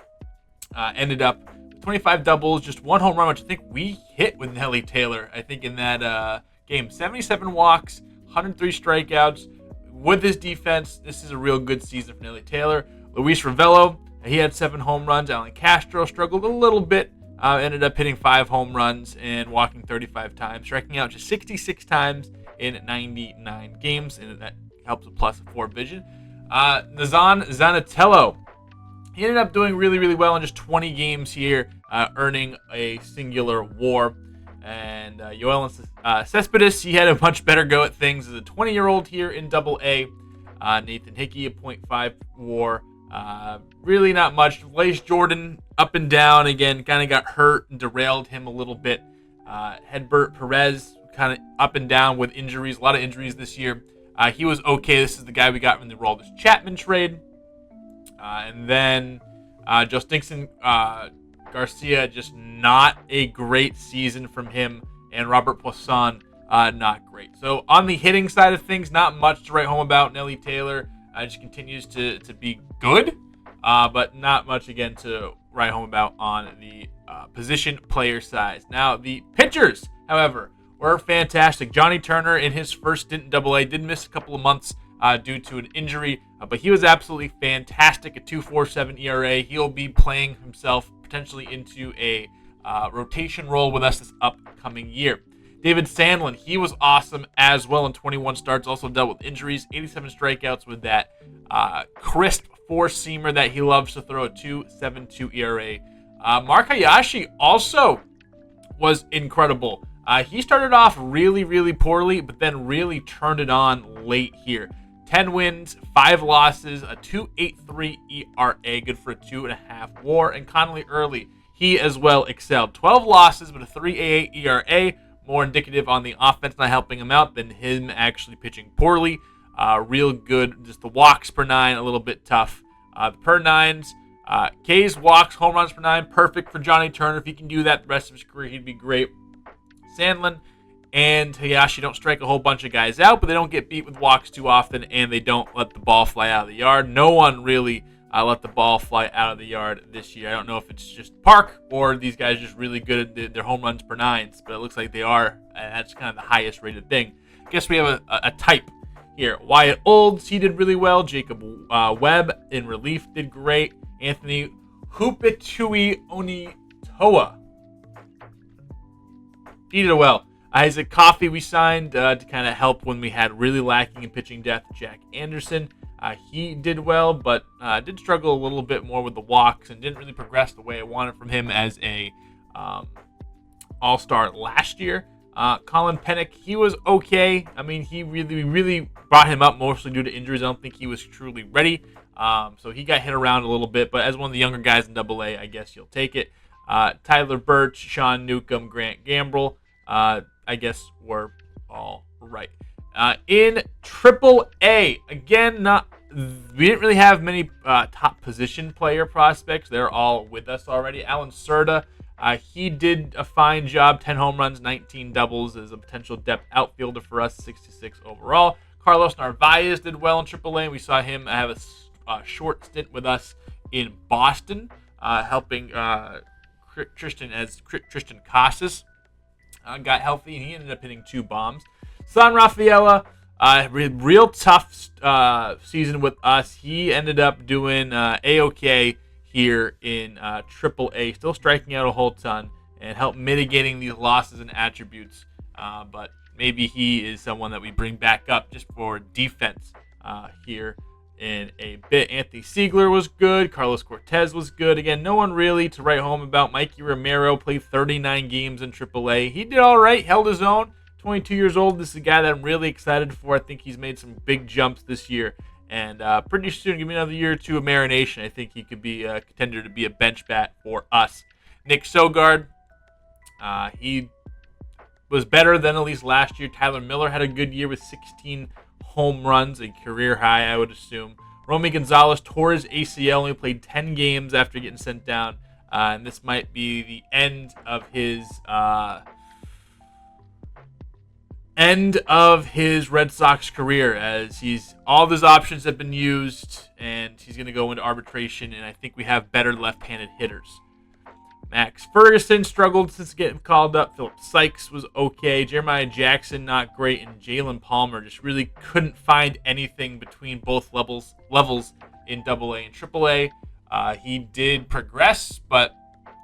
Ended up 25 doubles, just 1 home run, which I think we hit with Nelly Taylor. I think in that game, 77 walks, 103 strikeouts. With his defense, this is a real good season for Nelly Taylor. Luis Ravello, he had 7 home runs. Alan Castro struggled a little bit. Ended up hitting 5 home runs and walking 35 times, striking out just 66 times in 99 games, and that helps with plus 4 vision. Nazan Zanatello, he ended up doing really, really well in just 20 games here, earning a singular WAR. And Yoel Cespedes, he had a much better go at things as a 20-year-old here in Double-A. Nathan Hickey, a .5 WAR. Really not much. Blaze Jordan, up and down again, kind of got hurt and derailed him a little bit. Hedbert Perez, kind of up and down with injuries. A lot of injuries this year. He was okay. This is the guy we got from the Aroldis Chapman trade. And then Justinson Garcia, just not a great season from him, and Robert Poisson, not great. So on the hitting side of things, not much to write home about. Nelly Taylor just continues to be good, but not much, again, to write home about on the position player side. Now, the pitchers, however, were fantastic. Johnny Turner, in his first stint in Double-A, did miss a couple of months due to an injury, but he was absolutely fantastic. A 2.47 ERA. He'll be playing himself potentially into a rotation role with us this upcoming year. David Sandlin, he was awesome as well in 21 starts. Also dealt with injuries, 87 strikeouts with that crisp four-seamer that he loves to throw, a 2.72 ERA. Mark Hayashi also was incredible. He started off really, really poorly, but then really turned it on late here. 10 wins, 5 losses, a 2.83 ERA, good for a 2.5 WAR. And Connolly Early, he as well excelled. 12 losses, but a 3.88 ERA, more indicative on the offense not helping him out than him actually pitching poorly. Real good. Just the walks per 9, a little bit tough. The per 9s, K's walks, home runs per 9, perfect for Johnny Turner. If he can do that the rest of his career, he'd be great. Sandlin and Hayashi don't strike a whole bunch of guys out, but they don't get beat with walks too often, and they don't let the ball fly out of the yard. No one really let the ball fly out of the yard this year. I don't know if it's just Park or these guys are just really good at their home runs per 9s, but it looks like they are, and that's kind of the highest rated thing. I guess we have a type here. Wyatt Olds, he did really well. Jacob Webb in relief did great. Anthony Hupetui Onitoa, he did well. Isaac Coffey we signed to kind of help when we had really lacking in pitching depth. Jack Anderson, he did well, but did struggle a little bit more with the walks and didn't really progress the way I wanted from him as a all-star last year. Colin Pennick, he was okay. I mean, we really brought him up mostly due to injuries. I don't think he was truly ready. So he got hit around a little bit, but as one of the younger guys in AA, I guess you'll take it. Tyler Birch, Sean Newcomb, Grant Gambrell, I guess we're all right. In AAA, again, we didn't really have many top position player prospects. They're all with us already. Alan Serta, he did a fine job, 10 home runs, 19 doubles as a potential depth outfielder for us, 66 overall. Carlos Narvaez did well in AAA. We saw him have a short stint with us in Boston, helping Tristan Casas got healthy, and he ended up hitting 2 bombs. San Rafaela, real tough season with us. He ended up doing A-OK here in AAA, still striking out a whole ton and help mitigating these losses and attributes. But maybe he is someone that we bring back up just for defense here in a bit. Anthony Siegler was good. Carlos Cortez was good. Again, no one really to write home about. Mikey Romero played 39 games in AAA. He did all right, held his own. 22 years old. This is a guy that I'm really excited for. I think he's made some big jumps this year. And pretty soon, give me another year or two of marination. I think he could be a contender to be a bench bat for us. Nick Sogard, he was better than at least last year. Tyler Miller had a good year with 16 home runs, a career high, I would assume. Romy Gonzalez tore his ACL, only played 10 games after getting sent down. And this might be the end of his Red Sox career, as all of his options have been used, and he's going to go into arbitration, and I think we have better left-handed hitters. Max Ferguson struggled since getting called up. Philip Sykes was okay. Jeremiah Jackson, not great. And Jalen Palmer just really couldn't find anything between both levels in AA and AAA. He did progress, but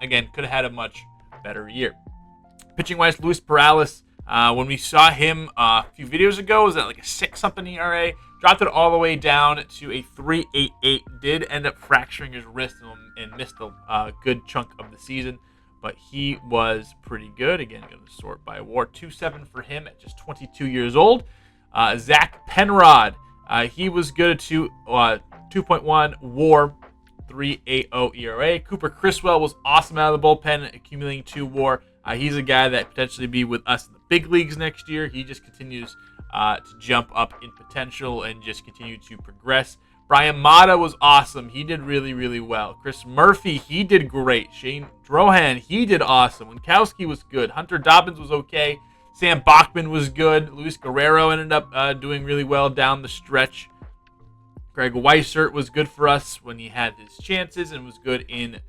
again, could have had a much better year. Pitching-wise, Luis Perales, when we saw him a few videos ago, was at like a 6-something ERA. Dropped it all the way down to a 3.88. Did end up fracturing his wrist and missed a good chunk of the season. But he was pretty good. Again, going to sort by WAR. 2.7 for him at just 22 years old. Zach Penrod, he was good at 2.1 WAR, 3.80 ERA. Cooper Criswell was awesome out of the bullpen, accumulating 2 WAR. He's a guy that potentially be with us in the big leagues next year. He just continues to jump up in potential and just continue to progress. Brian Mata was awesome. He did really, really well. Chris Murphy, he did great. Shane Drohan, he did awesome. Winkowski was good. Hunter Dobbins was okay. Sam Bachman was good. Luis Guerrero ended up doing really well down the stretch. Greg Weissert was good for us when he had his chances and was good in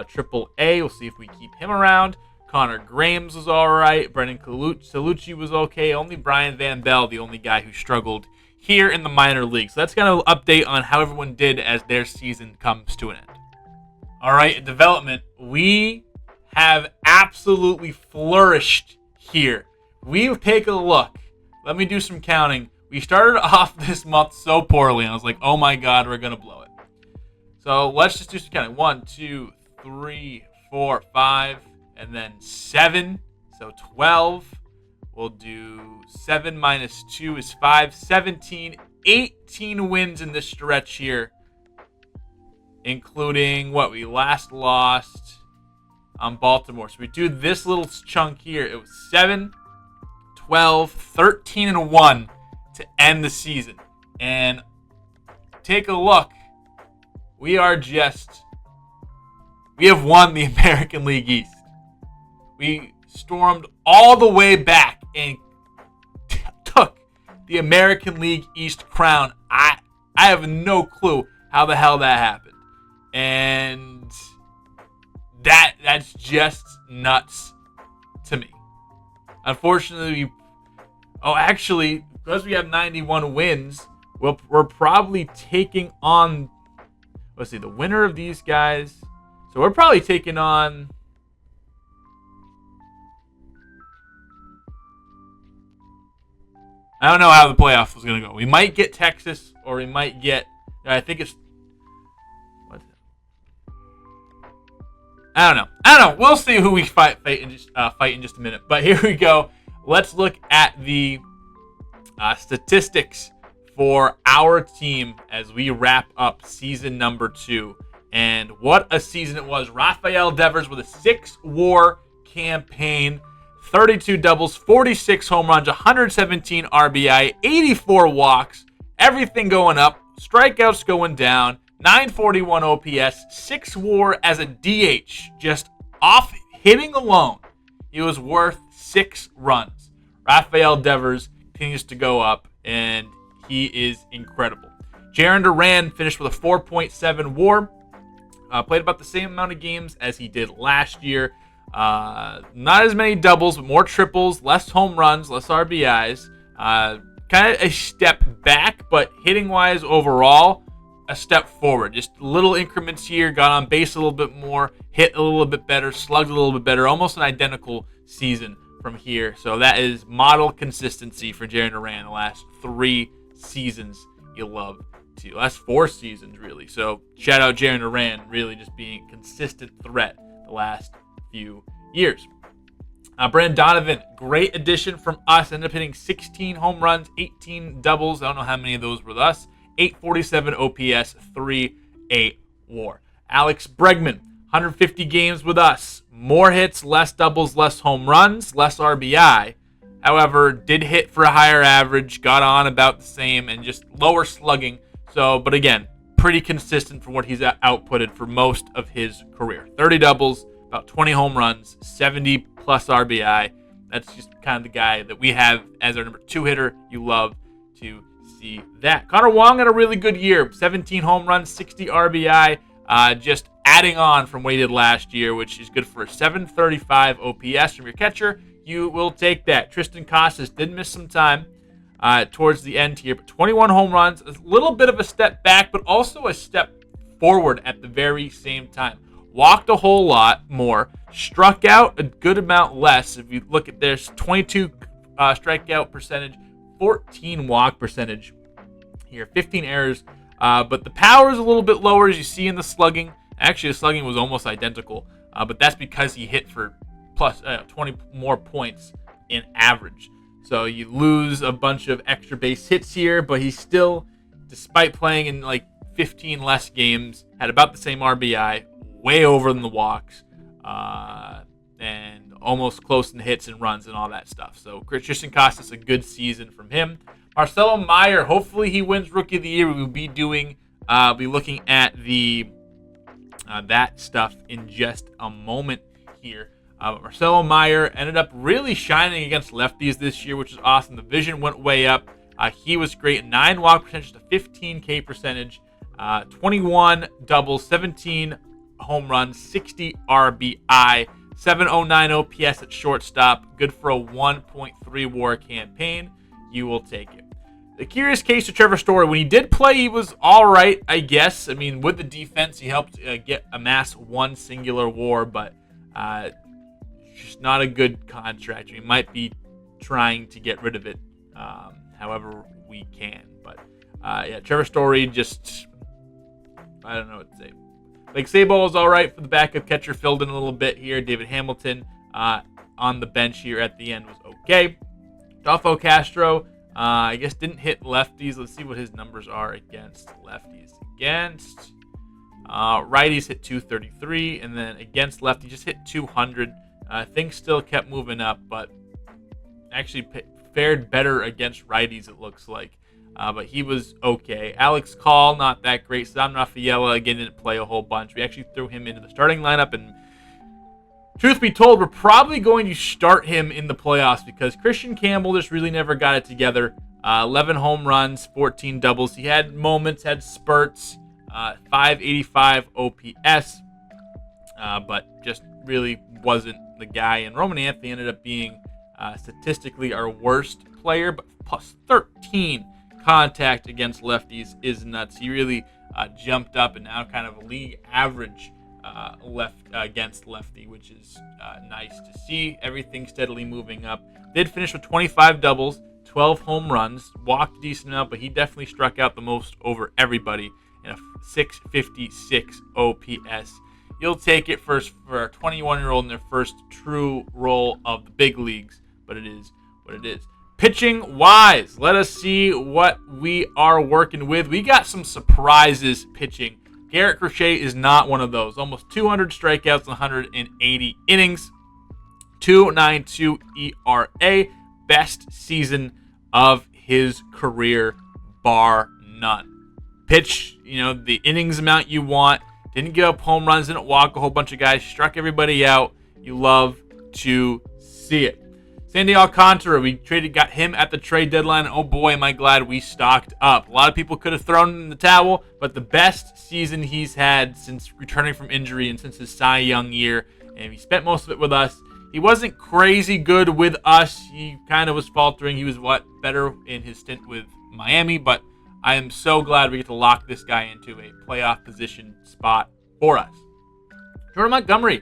triple A. We'll see if we keep him around. Connor Grames was all right. Brendan Salucci was okay. Only Brian Van Bell, the only guy who struggled here in the minor leagues. So that's kind of an update on how everyone did as their season comes to an end. All right, in development, we have absolutely flourished here. We take a look. Let me do some counting. We started off this month so poorly, and I was like, oh my God, we're going to blow it. So let's just do some counting. 1, 2, 3, 4, 5, and then 7. So 12. We'll do 7 minus 2 is 5. 17, 18 wins in this stretch here including what we last lost on Baltimore. So we do this little chunk here. It was 7, 12, 13, and 1 to end the season. And take a look. We have won the American League East. We stormed all the way back and took the American League East crown. I have no clue how the hell that happened. And that's just nuts to me. Unfortunately, because we have 91 wins, we're probably taking on, the winner of these guys. So we're probably taking on, I don't know how the playoffs was going to go. We might get Texas, or we might get, I think it's, I don't know. We'll see who we fight in just a minute. But here we go. Let's look at the statistics for our team as we wrap up season number 2. And what a season it was. Rafael Devers with a 6-WAR campaign, 32 doubles, 46 home runs, 117 RBI, 84 walks, everything going up, strikeouts going down, 941 OPS, 6 WAR as a DH, just off hitting alone. He was worth 6 runs. Rafael Devers continues to go up, and he is incredible. Jarren Duran finished with a 4.7 WAR. Played about the same amount of games as he did last year. Not as many doubles, but more triples, less home runs, less RBIs. Kind of a step back, but hitting-wise overall, a step forward. Just little increments here, got on base a little bit more, hit a little bit better, slugged a little bit better, almost an identical season from here. So that is model consistency for Jarren Duran the last 3 seasons. You'll love to. Last 4 seasons, really. So shout out Jarren Duran, really just being a consistent threat the last few years. Brandon Donovan, great addition from us. Ended up hitting 16 home runs, 18 doubles. I don't know how many of those were with us. 847 OPS, 3.8 WAR. Alex Bregman, 150 games with us. More hits, less doubles, less home runs, less RBI. However, did hit for a higher average, got on about the same, and just lower slugging. So, but again, pretty consistent for what he's outputted for most of his career. 30 doubles, about 20 home runs, 70 plus RBI. That's just kind of the guy that we have as our number 2 hitter. You love to see that. Connor Wong had a really good year. 17 home runs, 60 RBI. Just adding on from what he did last year, which is good for a 735 OPS from your catcher. You will take that. Tristan Casas did miss some time towards the end here, but 21 home runs, a little bit of a step back, but also a step forward at the very same time. Walked a whole lot more, struck out a good amount less. If you look at this, 22 strikeout percentage, 14 walk percentage here, 15 errors. But the power is a little bit lower, as you see in the slugging. Actually, the slugging was almost identical, but that's because he hit for plus 20 more points in average. So you lose a bunch of extra base hits here, but he still, despite playing in like 15 less games, had about the same RBI, way over than the walks, and almost close in hits and runs and all that stuff. So Tristan Casas, a good season from him. Marcelo Meyer, hopefully he wins Rookie of the Year. We will be looking at the that stuff in just a moment here. Marcelo Meyer ended up really shining against lefties this year, which is awesome. The vision went way up. He was great. 9 walk percentage to 15 K percentage, 21 doubles, 17 home runs, 60 RBI, 709 OPS at shortstop. Good for a 1.3 WAR campaign. You will take it. The curious case of Trevor Story, when he did play, he was all right, I guess. I mean, with the defense, he helped amass 1 singular WAR, but just not a good contract. We might be trying to get rid of it however we can. But, Trevor Story just, I don't know what to say. Like, Sabol is all right for the backup catcher, filled in a little bit here. David Hamilton on the bench here at the end was okay. Adolfo Castro, I guess didn't hit lefties. Let's see what his numbers are against lefties. Against Righties hit 233, and then against lefty just hit 200. Things still kept moving up, but actually fared better against righties, it looks like. But he was okay. Alex Call, not that great. Sam Rafaela, again, didn't play a whole bunch. We actually threw him into the starting lineup, and truth be told, we're probably going to start him in the playoffs because Christian Campbell just really never got it together. 11 home runs, 14 doubles. He had moments, had spurts, 585 OPS, but just really wasn't the guy. And Roman Anthony ended up being statistically our worst player, but plus 13 contact against lefties is nuts. He really jumped up and now kind of a league average against lefty, which is nice to see. Everything steadily moving up. Did finish with 25 doubles, 12 home runs, walked a decent amount, but he definitely struck out the most over everybody in a 656 OPS. You'll take it for a 21-year-old in their first true role of the big leagues, but it is what it is. Pitching wise, let us see what we are working with. We got some surprises pitching. Garrett Crochet is not one of those. Almost 200 strikeouts in 180 innings. 2.92 ERA. Best season of his career, bar none. Pitch, the innings amount you want. Didn't give up home runs, didn't walk a whole bunch of guys, struck everybody out. You love to see it. Sandy Alcantara, we got him at the trade deadline. Oh boy, am I glad we stocked up. A lot of people could have thrown in the towel, but the best season he's had since returning from injury and since his Cy Young year, and he spent most of it with us. He wasn't crazy good with us. He kind of was faltering. He was better in his stint with Miami, but I am so glad we get to lock this guy into a playoff position spot for us. Jordan Montgomery.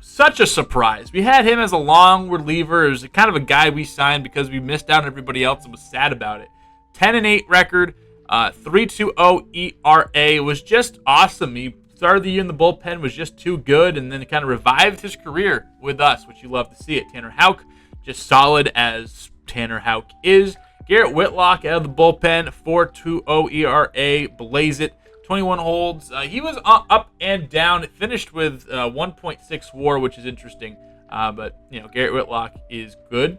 Such a surprise. We had him as a long reliever. It was kind of a guy we signed because we missed out on everybody else and was sad about it. 10-8 record, 3.20 ERA. Was just awesome. He started the year in the bullpen, was just too good, and then kind of revived his career with us, which you love to see it. Tanner Houck, just solid as Tanner Houck is. Garrett Whitlock out of the bullpen, 4.20 ERA. Blaze it. 21 holds. He was up and down. It finished with 1.6 WAR, which is interesting. But Garrett Whitlock is good.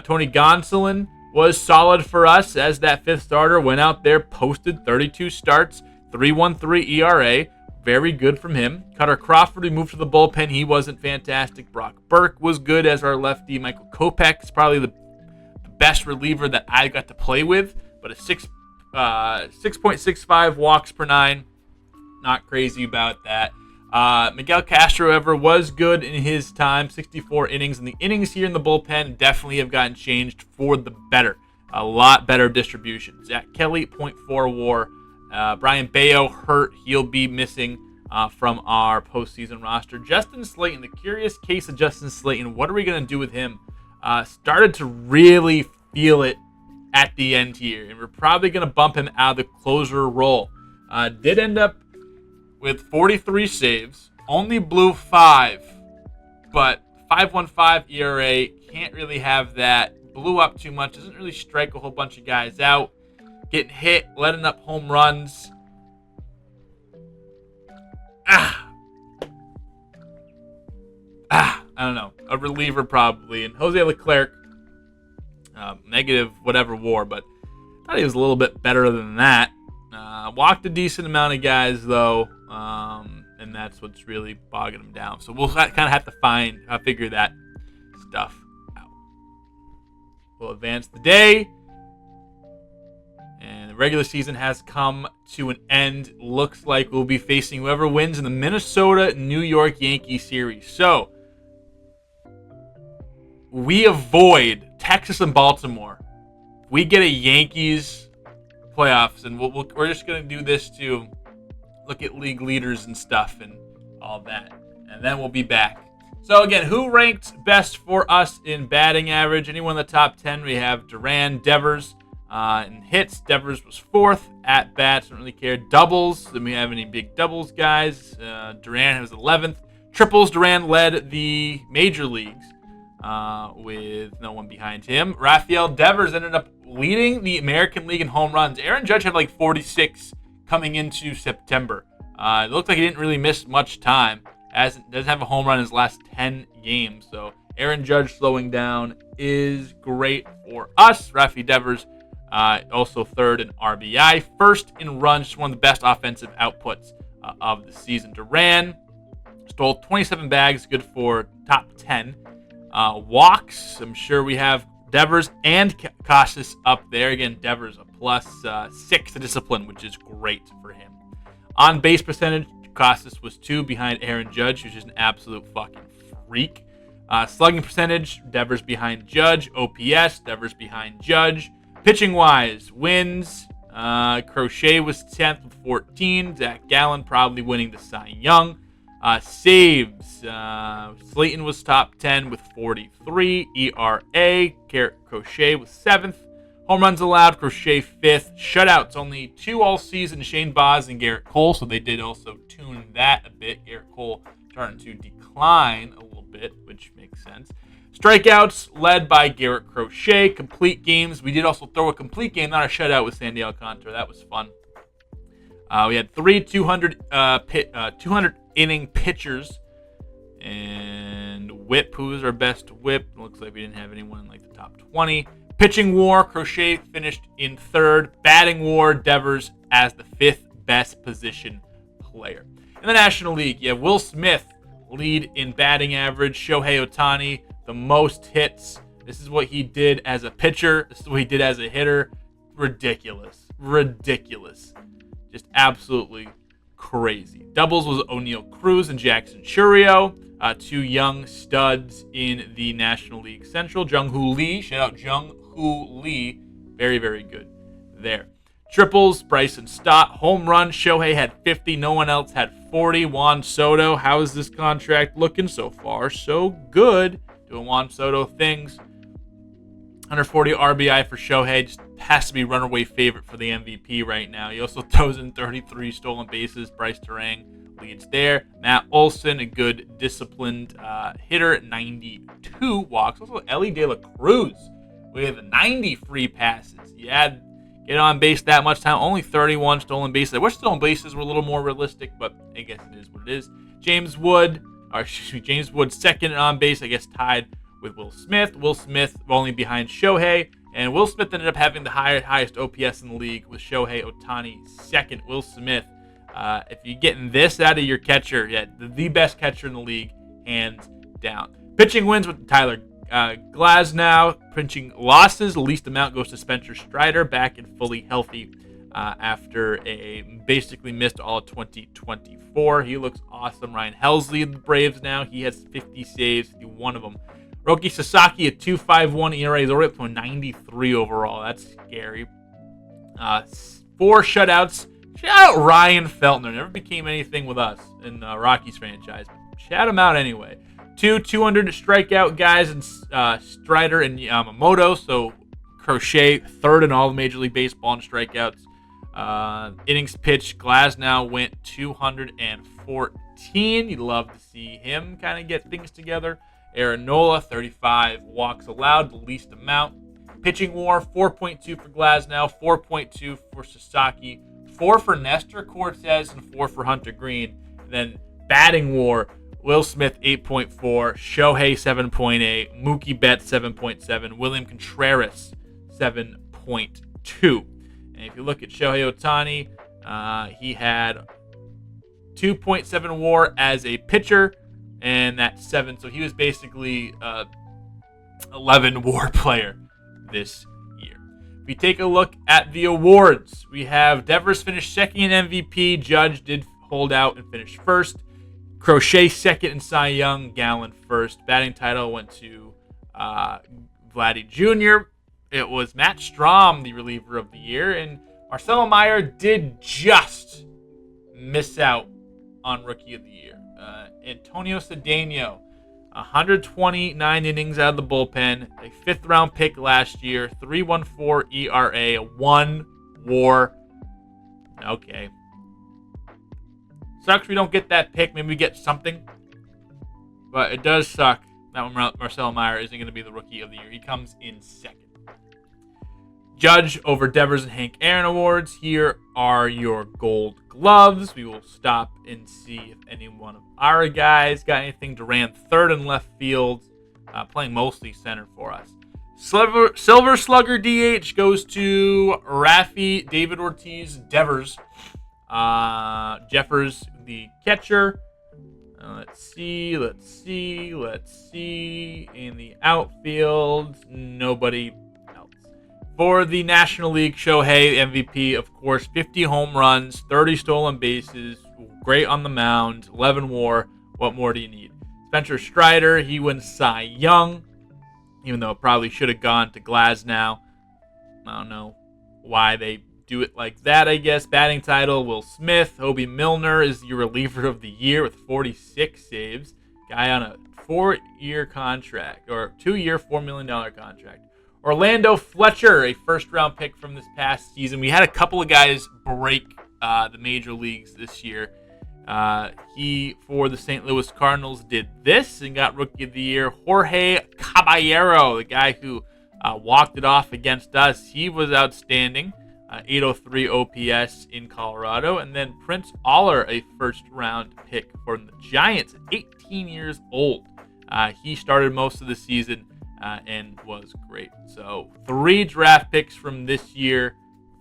Tony Gonsolin was solid for us as that fifth starter. Went out there, posted 32 starts, 3.13 ERA. Very good from him. Cutter Crawford, we moved to the bullpen. He wasn't fantastic. Brock Burke was good as our lefty. Michael Kopech is probably the best reliever that I got to play with, but a 6.65 walks per 9. Not crazy about that. Miguel Castro, however, was good in his time, 64 innings. And the innings here in the bullpen definitely have gotten changed for the better. A lot better distribution. Zach Kelly, 0.4 WAR. Brian Bayo hurt. He'll be missing from our postseason roster. Justin Slayton, the curious case of Justin Slayton. What are we going to do with him? Started to really feel it at the end here, and we're probably going to bump him out of the closer role. Did end up with 43 saves, only blew 5, but 5.15 ERA, can't really have that. Blew up too much, doesn't really strike a whole bunch of guys out, getting hit, letting up home runs. I don't know, a reliever probably. And Jose Leclerc, negative whatever WAR, but I thought he was a little bit better than that. Walked a decent amount of guys though, and that's what's really bogging him down. So we'll kind of have to figure that stuff out. We'll advance the day, and the regular season has come to an end. Looks like we'll be facing whoever wins in the Minnesota-New York Yankees series. So we avoid Texas and Baltimore. We get a Yankees playoffs, and we're just going to do this to look at league leaders and stuff and all that, and then we'll be back. So again, who ranked best for us in batting average? Anyone in the top 10? We have Duran, Devers. In hits, Devers was 4th. At bats, don't really care. Doubles, didn't we have any big doubles guys? Duran was 11th. Triples, Duran led the major leagues with no one behind him. Rafael Devers ended up leading the American League in home runs. Aaron Judge had like 46 coming into September. It looked like he didn't really miss much time. Doesn't have a home run in his last 10 games. So Aaron Judge slowing down is great for us. Rafi Devers also third in RBI. First in runs, just one of the best offensive outputs of the season. Duran stole 27 bags, good for top 10. Walks, I'm sure we have Devers and Casas up there. Again, Devers a plus 6 to discipline, which is great for him. On base percentage, Casas was 2 behind Aaron Judge, who's just an absolute fucking freak. Slugging percentage, Devers behind Judge. OPS, Devers behind Judge. Pitching wise, wins. Crochet was 10th with 14. Zach Gallen probably winning the Cy Young. Saves, Slayton was top 10 with 43. ERA, Garrett Crochet was 7th. Home runs allowed, Crochet 5th. Shutouts, only 2 all season, Shane Baz and Garrett Cole, so they did also tune that a bit. Garrett Cole starting to decline a little bit, which makes sense. Strikeouts led by Garrett Crochet. Complete games, we did also throw a complete game, not a shutout, with Sandy Alcantara. That was fun. We had 3 200 inning pitchers, and Whip, who was our best Whip. Looks like we didn't have anyone in like the top 20. Pitching war, Crochet finished in 3rd. Batting war, Devers as the 5th best position player. In the National League, you have Will Smith lead in batting average. Shohei Ohtani, the most hits. This is what he did as a pitcher. This is what he did as a hitter. Ridiculous. Just absolutely crazy. Doubles was O'Neal Cruz and Jackson Churio. 2 young studs in the National League Central. Jung-Hoo Lee. Shout out Jung-Hoo Lee. Very, very good there. Triples, Bryson Stott. Home run, Shohei had 50. No one else had 40. Juan Soto. How is this contract looking so far? So good. Doing Juan Soto things. 140 RBI for Shohei. Just has to be runaway favorite for the MVP right now. He also throws in 33 stolen bases. Bryce Terang leads there. Matt Olson, a good disciplined hitter at 92 walks. Also, Ellie De La Cruz with 90 free passes. Yeah, get on base that much time. Only 31 stolen bases. I wish stolen bases were a little more realistic, but I guess it is what it is. James Wood, second on base, I guess tied with Will Smith. Will Smith only behind Shohei. And Will Smith ended up having the highest OPS in the league with Shohei Ohtani second. Will Smith, if you're getting this out of your catcher, the best catcher in the league, hands down. Pitching wins with Tyler Glasnow. Pitching losses, the least amount goes to Spencer Strider, back and fully healthy after a basically missed all of 2024. He looks awesome. Ryan Helsley in the Braves now. He has 50 saves, 51 of them. Roki Sasaki, a 2.51 ERA, is already up to a 93 overall. That's scary. 4 shutouts. Shout out Ryan Feltner. Never became anything with us in the Rockies franchise. But shout him out anyway. 200 strikeout guys, and Strider and Yamamoto. So Crochet, 3rd in all of Major League Baseball in strikeouts. Innings pitched, Glasnow went 214. You'd love to see him kind of get things together. Aaron Nola, 35 walks allowed, the least amount. Pitching war, 4.2 for Glasnow, 4.2 for Sasaki, 4 for Nestor Cortez, and 4 for Hunter Green. And then batting war, Will Smith, 8.4, Shohei, 7.8, Mookie Betts, 7.7, William Contreras, 7.2. And if you look at Shohei Ohtani, he had 2.7 war as a pitcher, and that's 7. So he was basically 11 war player this year. If we take a look at the awards, we have Devers finished 2nd in MVP. Judge did hold out and finish 1st. Crochet 2nd in Cy Young. Gallen 1st. Batting title went to Vladdy Jr. It was Matt Strahm, the reliever of the year. And Marcelo Meyer did just miss out on Rookie of the Year. Antonio Cedeno, 129 innings out of the bullpen, a 5th round pick last year, 3.14 ERA, 1 WAR. Okay. Sucks we don't get that pick. Maybe we get something. But it does suck that Marcelo Meyer isn't going to be the Rookie of the Year. He comes in 2nd. Judge over Devers and Hank Aaron awards. Here are your Gold Gloves. We will stop and see if any one of our guys got anything. Durant, third and left field, playing mostly center for us. Silver Slugger DH goes to Rafi, David Ortiz, Devers. Jeffers, the catcher. Let's see. In the outfield, nobody else. For the National League, Shohei, MVP, of course, 50 home runs, 30 stolen bases, great on the mound, 11 WAR. What more do you need? Spencer Strider, he wins Cy Young, even though it probably should have gone to Glasnow. I don't know why they do it like that, I guess. Batting title, Will Smith. Hobie Milner is your reliever of the year with 46 saves. Guy on a 4-year contract, or 2-year, $4 million contract. Orlando Fletcher, a first-round pick from this past season. We had a couple of guys break the major leagues this year. He, for the St. Louis Cardinals, did this and got Rookie of the Year. Jorge Caballero, the guy who walked it off against us. He was outstanding. 803 OPS in Colorado. And then Prince Aller, a first-round pick from the Giants, 18 years old. He started most of the season and was great. So 3 draft picks from this year,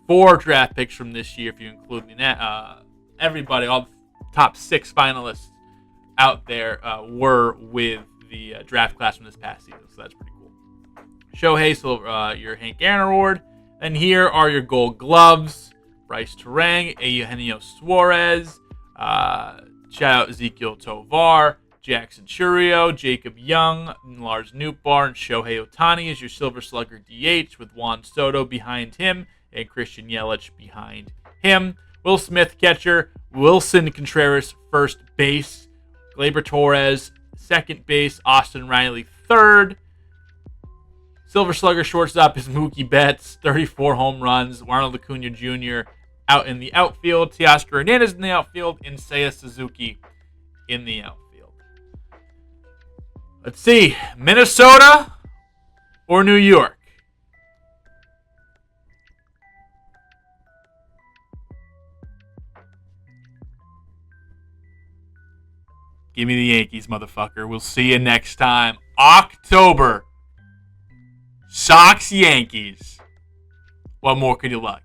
4 draft picks from this year if you include everybody, all the top 6 finalists out there were with the draft class from this past season. So that's pretty cool. Shohei, your Hank Aaron Award. And here are your Gold Gloves. Bryce Terang, Eugenio Suarez, shout out Ezekiel Tovar, Jackson Churio, Jacob Young, Lars Nootbaar, and Shohei Ohtani is your Silver Slugger DH with Juan Soto behind him and Christian Yelich behind him. Will Smith, catcher. Wilson Contreras, first base. Gleyber Torres, second base. Austin Riley, third. Silver Slugger shortstop is Mookie Betts, 34 home runs. Ronald Acuna Jr. out in the outfield. Teoscar Hernandez in the outfield. And Seiya Suzuki in the outfield. Let's see. Minnesota or New York? Give me the Yankees, motherfucker. We'll see you next time. October. Sox, Yankees. What more could you like?